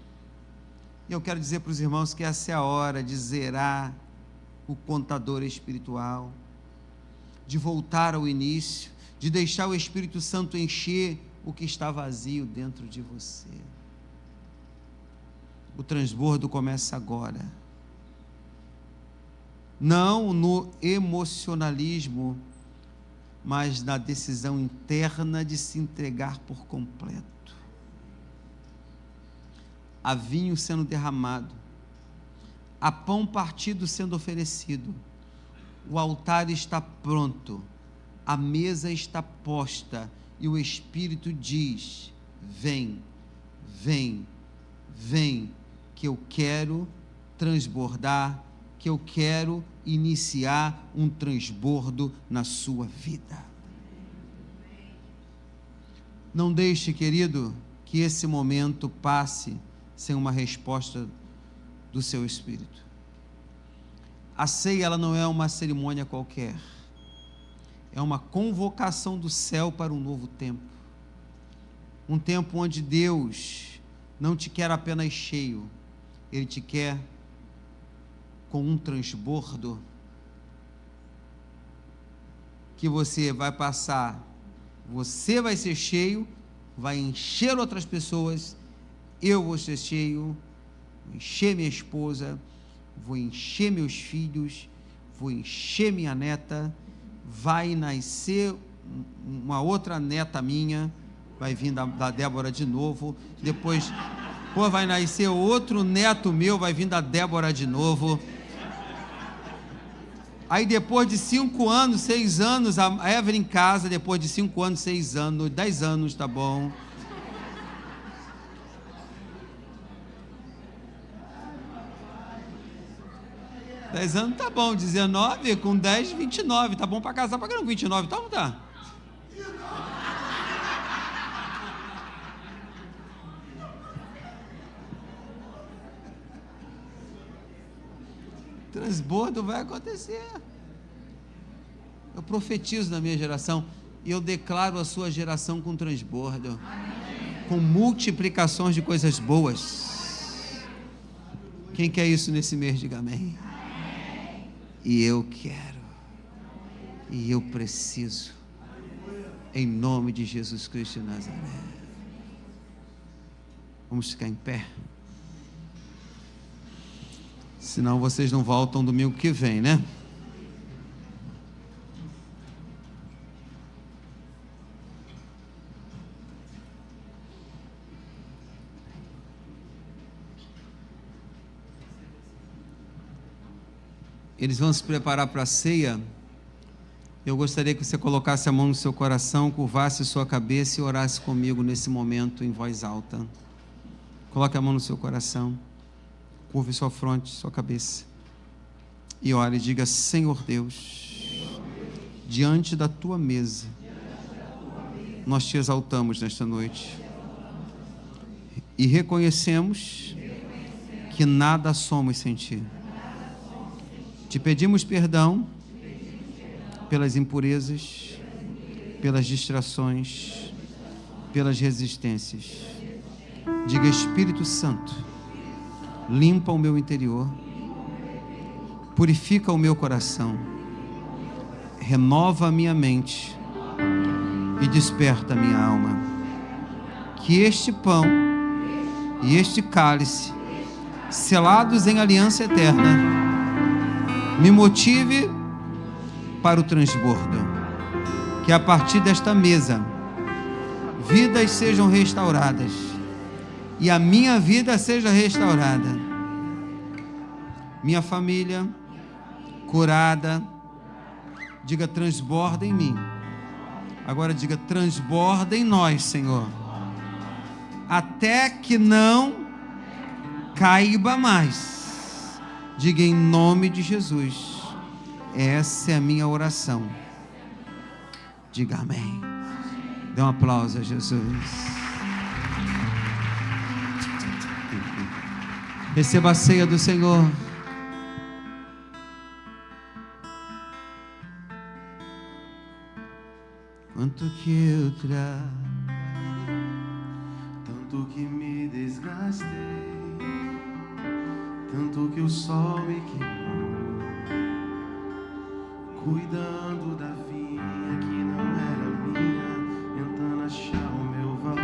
S9: E eu quero dizer para os irmãos que essa é a hora de zerar o contador espiritual, de voltar ao início, de deixar o Espírito Santo encher o que está vazio dentro de você. O transbordo começa agora. Não no emocionalismo, mas na decisão interna de se entregar por completo. Há vinho sendo derramado, há pão partido sendo oferecido, o altar está pronto, a mesa está posta e o Espírito diz: vem, vem, vem, que eu quero transbordar, que eu quero iniciar um transbordo na sua vida. Não deixe, querido, que esse momento passe sem uma resposta do seu Espírito. A ceia, ela não é uma cerimônia qualquer, é uma convocação do céu para um novo tempo, um tempo onde Deus não te quer apenas cheio, Ele te quer com um transbordo, que você vai passar, você vai ser cheio, vai encher outras pessoas, eu vou ser cheio, vou encher minha esposa, vou encher meus filhos, vou encher minha neta, vai nascer uma outra neta minha, vai vir da Débora de novo, depois vai nascer outro neto meu, vai vir da Débora de novo. Aí depois de 5 anos, 6 anos, a Evelyn em casa, depois de 5 anos, 6 anos, 10 anos, tá bom. Dez anos tá bom, 19, com 10, 29, tá bom para casar, para ganhar com 29, tá ou não tá? Transbordo vai acontecer. Eu profetizo na minha geração e eu declaro a sua geração com transbordo, com multiplicações de coisas boas. Quem quer isso nesse mês, diga amém. E eu quero, e eu preciso, em nome de Jesus Cristo de Nazaré. Vamos ficar em pé. Senão vocês não voltam domingo que vem, né? Eles vão se preparar para a ceia. Eu gostaria que você colocasse a mão no seu coração, curvasse sua cabeça e orasse comigo nesse momento em voz alta. Coloque a mão no seu coração, curve sua fronte, sua cabeça e ore e diga: Senhor Deus, diante da tua mesa, nós te exaltamos nesta noite e reconhecemos que nada somos sem ti. Te pedimos perdão pelas impurezas, pelas distrações, pelas resistências. Diga: Espírito Santo, limpa o meu interior, purifica o meu coração, renova a minha mente e desperta a minha alma. Que este pão e este cálice, selados em aliança eterna, me motive para o transbordo. Que a partir desta mesa, vidas sejam restauradas e a minha vida seja restaurada. Minha família curada. Diga: transborda em mim. Agora diga: transborda em nós, Senhor, até que não caiba mais. Diga: em nome de Jesus. Essa é a minha oração. Diga amém. Dê um aplauso a Jesus. Receba a ceia do Senhor. Quanto que eu traí,
S2: Tanto que me desgastei, tanto que o sol me queimou, cuidando da vinha que não era minha, tentando achar o meu valor,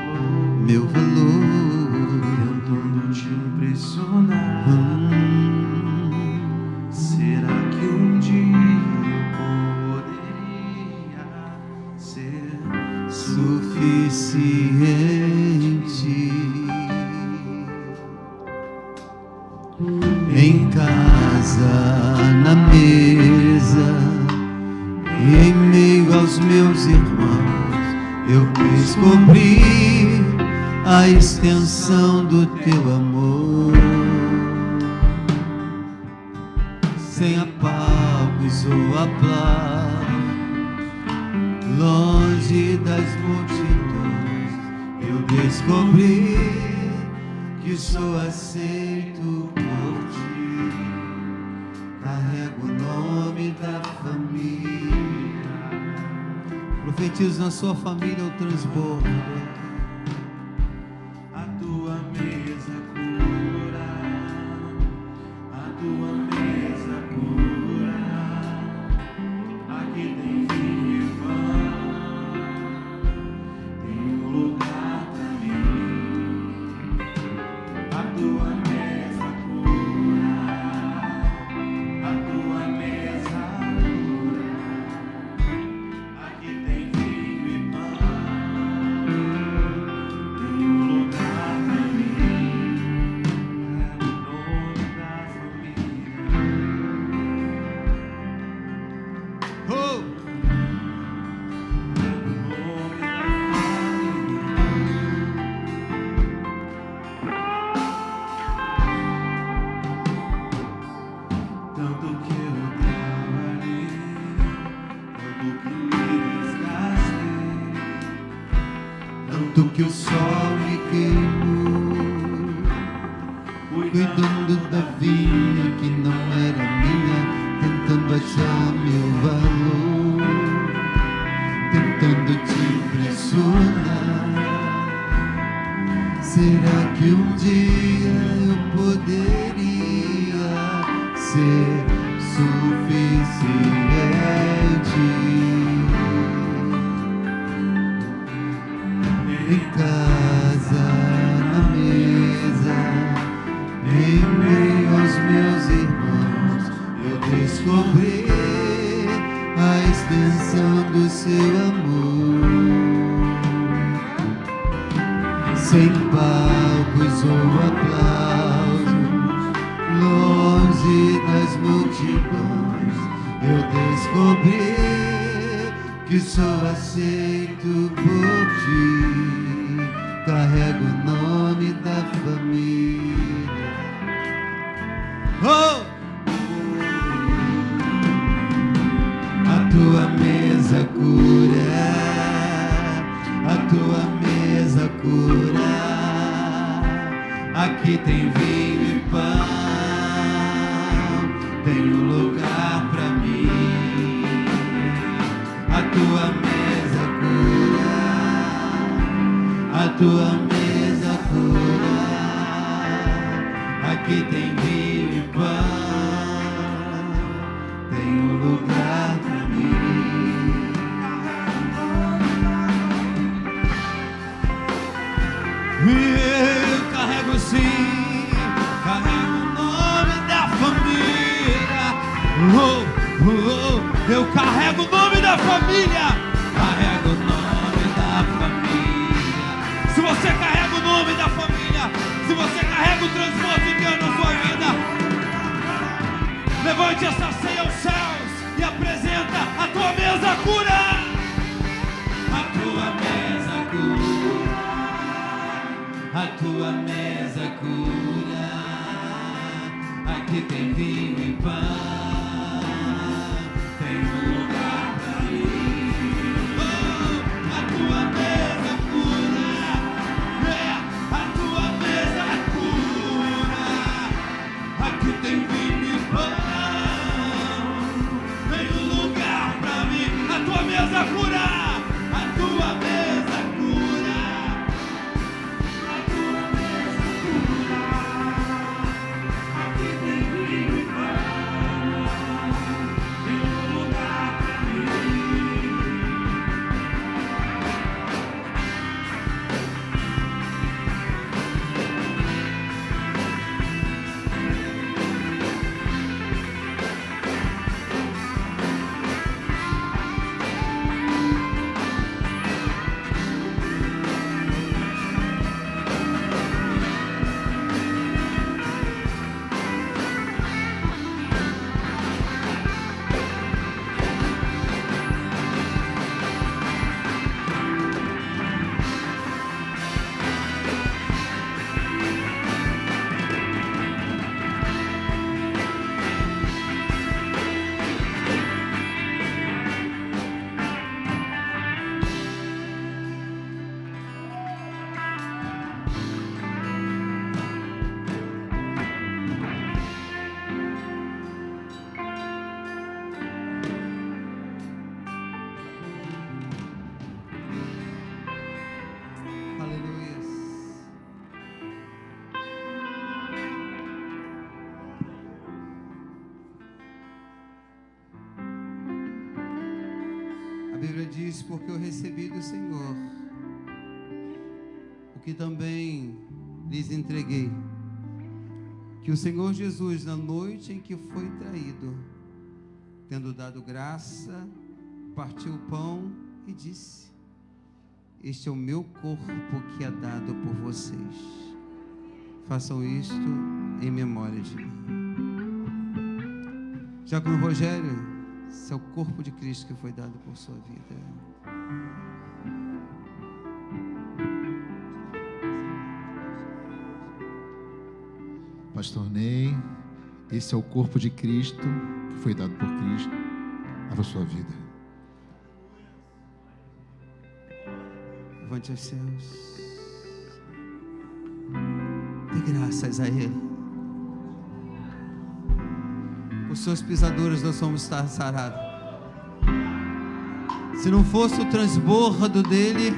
S2: tentando te impressionar. Será que um dia eu poderia ser
S9: suficiente? Em casa, na mesa, e em meio aos meus irmãos, eu descobri a extensão do teu amor. Sem apalpos ou aplausos, longe das multidões, eu descobri que sou aceito por ti. Carrego o nome da família. Profetizo na sua família o transbordo.
S2: a tua mesa cura, a tua mesa cura. Aqui tem vinho e pão, tem um lugar pra mim. A tua mesa cura, a tua mesa cura. Aqui tem vinho e pão, tem um lugar pra mim. É o nome da família.
S9: Oh!
S2: É o nome da família. Tanto que eu trabalhei, tanto que me desgastei,
S9: Tanto que o sol me queimou, cuidando da vinha que não era minha, tentando achar meu valor, tentando te impressionar. Será que um dia eu poderia ser suficiente? Em casa, na mesa, em meio aos meus irmãos, eu descobri a extensão do seu amor. Sem palcos ou aplausos, longe das multidões, eu descobri que sou aceito por ti. Carrego o nome da família. Oh! A tua mesa cura, a tua mesa cura. Aqui tem vinho e pão, tem um lugar tua mesa cura, aqui tem vinho e pão, tem lugar pra mim. Eu carrego sim, carrego o nome da família. Eu carrego o nome da família. Carrego o nome da família. Se você carrega o nome da família, se você carrega o transporte de Deus na sua vida, levante essa ceia aos céus e apresenta a tua mesa cura. A tua mesa cura. A tua mesa cura. Aqui tem vinho e pão. Tem lugar pra mim. A tua mesa cura. A tua mesa cura. Aqui tem vinho e pão. Tem lugar pra mim. A tua mesa cura. A tua mesa cura. A tua mesa cura. Aqui tem vinho e pão. Tem lugar pra mim. Aleluia. A Bíblia diz: porque eu recebi do Senhor o que também lhes entreguei, que o Senhor Jesus, na noite em que foi traído, tendo dado graça, partiu o pão e disse: este é o meu corpo que é dado por vocês. Façam isto em memória de mim. Diácono Rogério, esse é o corpo de Cristo que foi dado por sua vida.
S4: Pastor Ney, esse é o corpo de Cristo que foi dado por Cristo para a sua vida.
S9: Levante os céus. Dê graças a Ele. Os seus pisadores nós somos sarados. Se não fosse o transbordo dele,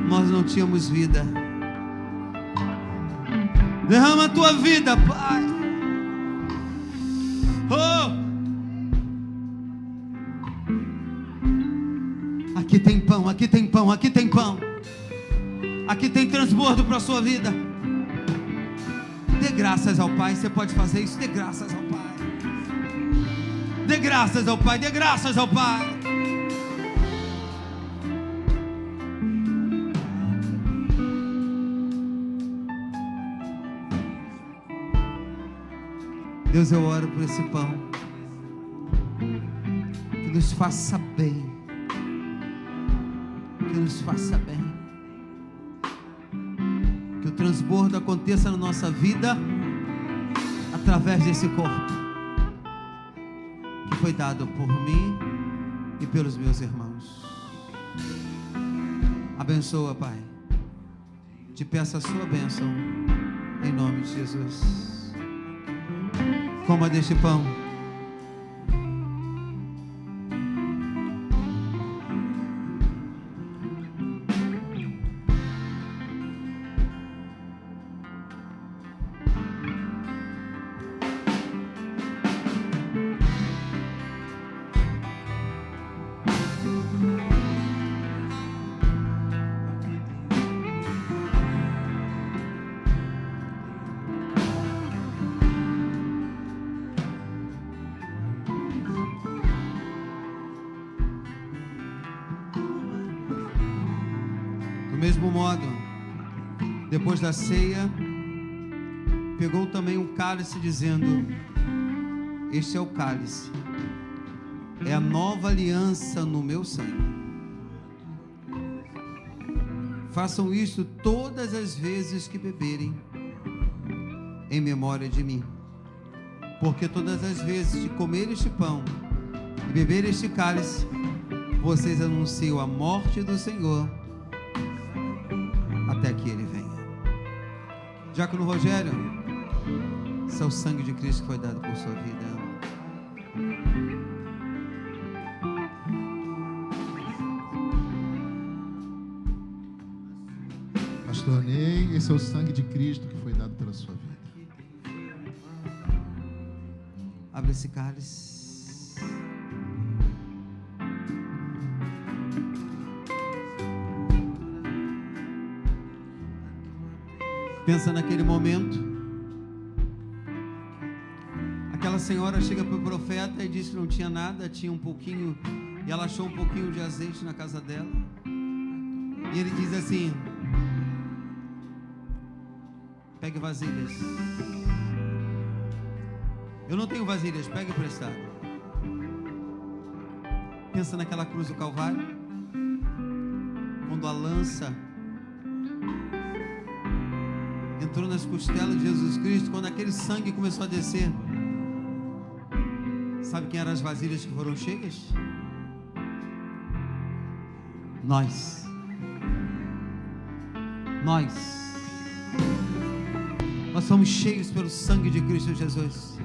S9: nós não tínhamos vida. Derrama a tua vida, Pai. Oh! Aqui tem pão, aqui tem pão, aqui tem pão. Aqui tem transbordo para a sua vida. Dê graças ao Pai. Você pode fazer isso? Dê graças ao Pai. Dê graças ao Pai. Dê graças ao Pai. Deus, eu oro por esse pão, que nos faça bem, que nos faça bem, que o transbordo aconteça na nossa vida, através desse corpo, que foi dado por mim e pelos meus irmãos. Abençoa, Pai, te peço a sua bênção, em nome de Jesus. Coma deste pão. mesmo modo, depois da ceia, pegou também um cálice, dizendo: este é o cálice, é a nova aliança no meu sangue. Façam isto todas as vezes que beberem, em memória de mim. Porque todas as vezes que comer este pão e beber este cálice, vocês anunciam a morte do Senhor até que Ele venha. Diácono Rogério, esse é o sangue de Cristo que foi dado por sua vida.
S4: Pastor Ney, esse é o sangue de Cristo que foi dado pela sua vida.
S9: Abre esse cálice. Pensa naquele momento. Aquela senhora chega para o profeta e diz que não tinha nada, tinha um pouquinho, e ela achou um pouquinho de azeite na casa dela. E ele diz assim: pegue vasilhas. Eu não tenho vasilhas, pegue emprestado. Pensa naquela cruz do Calvário, quando a lança entrou nas costelas de Jesus Cristo, quando aquele sangue começou a descer. Sabe quem eram as vasilhas que foram cheias? Nós. Nós somos cheios pelo sangue de Cristo Jesus.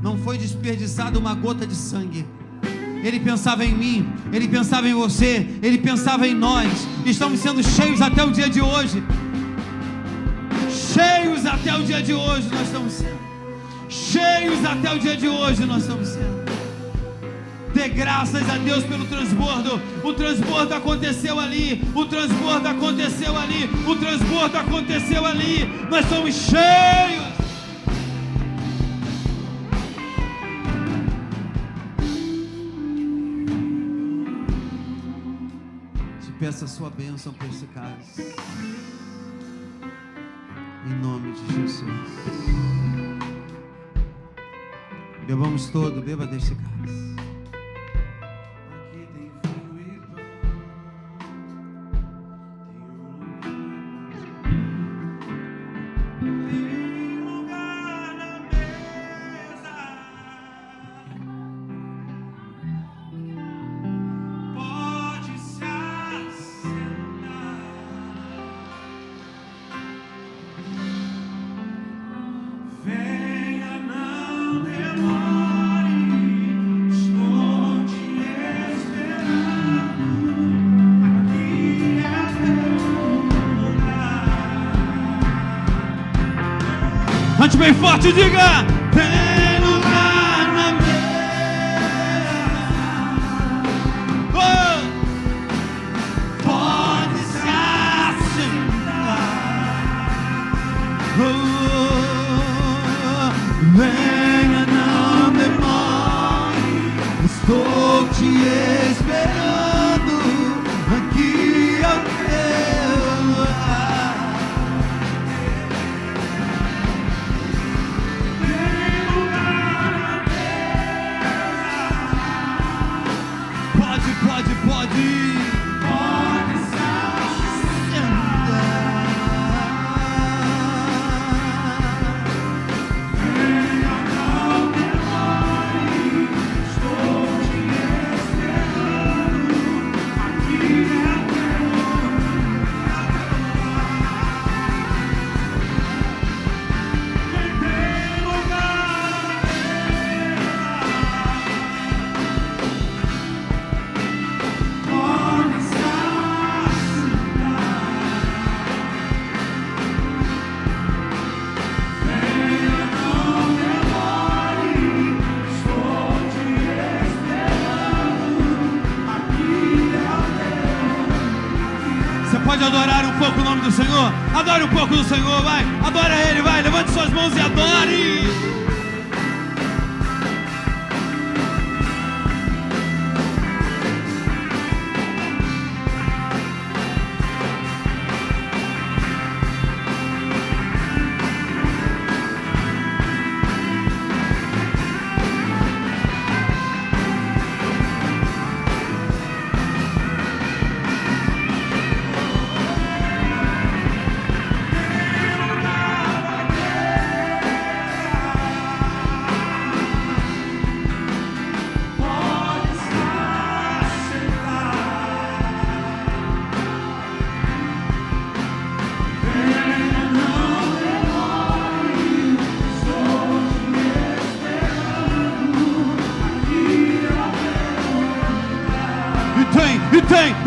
S9: Não foi desperdiçada uma gota de sangue. Ele pensava em mim, Ele pensava em você, Ele pensava em nós. Estamos sendo cheios até o dia de hoje. Cheios até o dia de hoje nós estamos sendo. Cheios até o dia de hoje nós estamos sendo. Dê graças a Deus pelo transbordo. O transbordo aconteceu ali. O transbordo aconteceu ali. O transbordo aconteceu ali. Nós somos cheios. Te peço a sua bênção por esse cálice. Em nome de Jesus. Bebamos todo, beba deste cálice.
S2: Aqui tem vinho e pão, tem lugar na mesa. Pode se assentar. Venha, não demore, estou te esperando. Aqui é teu lugar.
S9: Cante bem forte, diga: tem lugar na mesa. Oh! Pode se assentar. Oh! Venha, não demore, estou te esperando. Aqui é o teu lugar.
S2: Tem lugar na mesa.
S9: Pode.
S2: Pode se
S9: Pode adorar um pouco o nome do Senhor? Adore um pouco do Senhor, vai. Adora Ele, vai. Levante suas mãos e adore.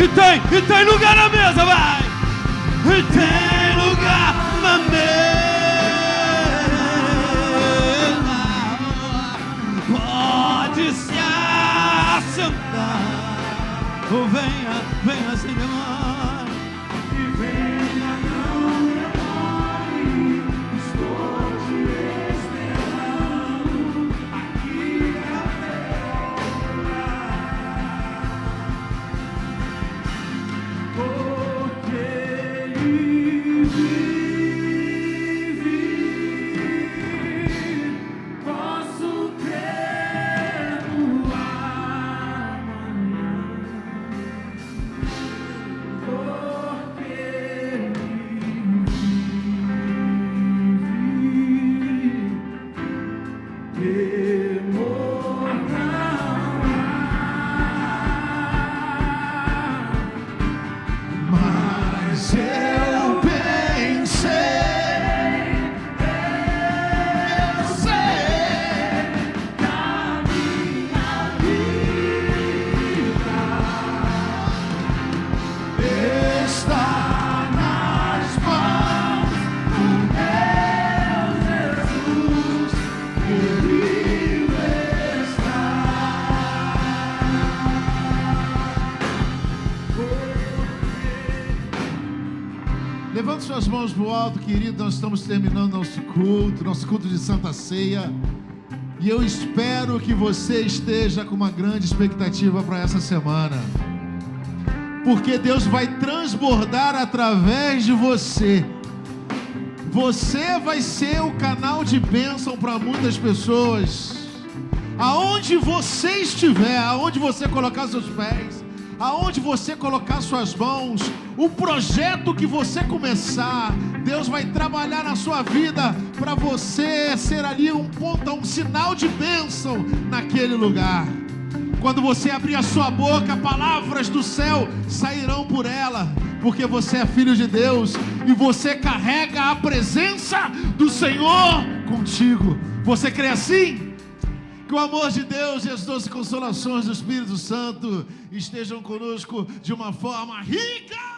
S2: E tem lugar na mesa, vai! E tem lugar na mesa. Pode se assentar. Oh, venha, venha sem demora.
S3: E venha, não demore. Estou te esperando aqui até porque Ele vive, posso crer no amanhã, porque Ele vive, temor não há. Mas eu pensei, eu sei, da minha vida está nas mãos do meu Jesus, Ele está. Levante suas mãos para o alto, querido. Nós estamos terminando nosso culto de Santa Ceia. E eu espero que você esteja com uma grande expectativa para essa semana. Porque Deus vai transbordar através de você. Você vai ser o canal de bênção para muitas pessoas. Aonde você estiver, aonde você colocar seus pés, aonde você colocar suas mãos, o projeto que você começar, Deus vai trabalhar na sua vida para você ser ali um ponto, um sinal de bênção naquele lugar. Quando você abrir a sua boca, palavras do céu sairão por ela, porque você é filho de Deus e você carrega a presença do Senhor contigo. Você crê assim? Que o amor de Deus e as doces consolações do Espírito Santo estejam conosco de uma forma rica.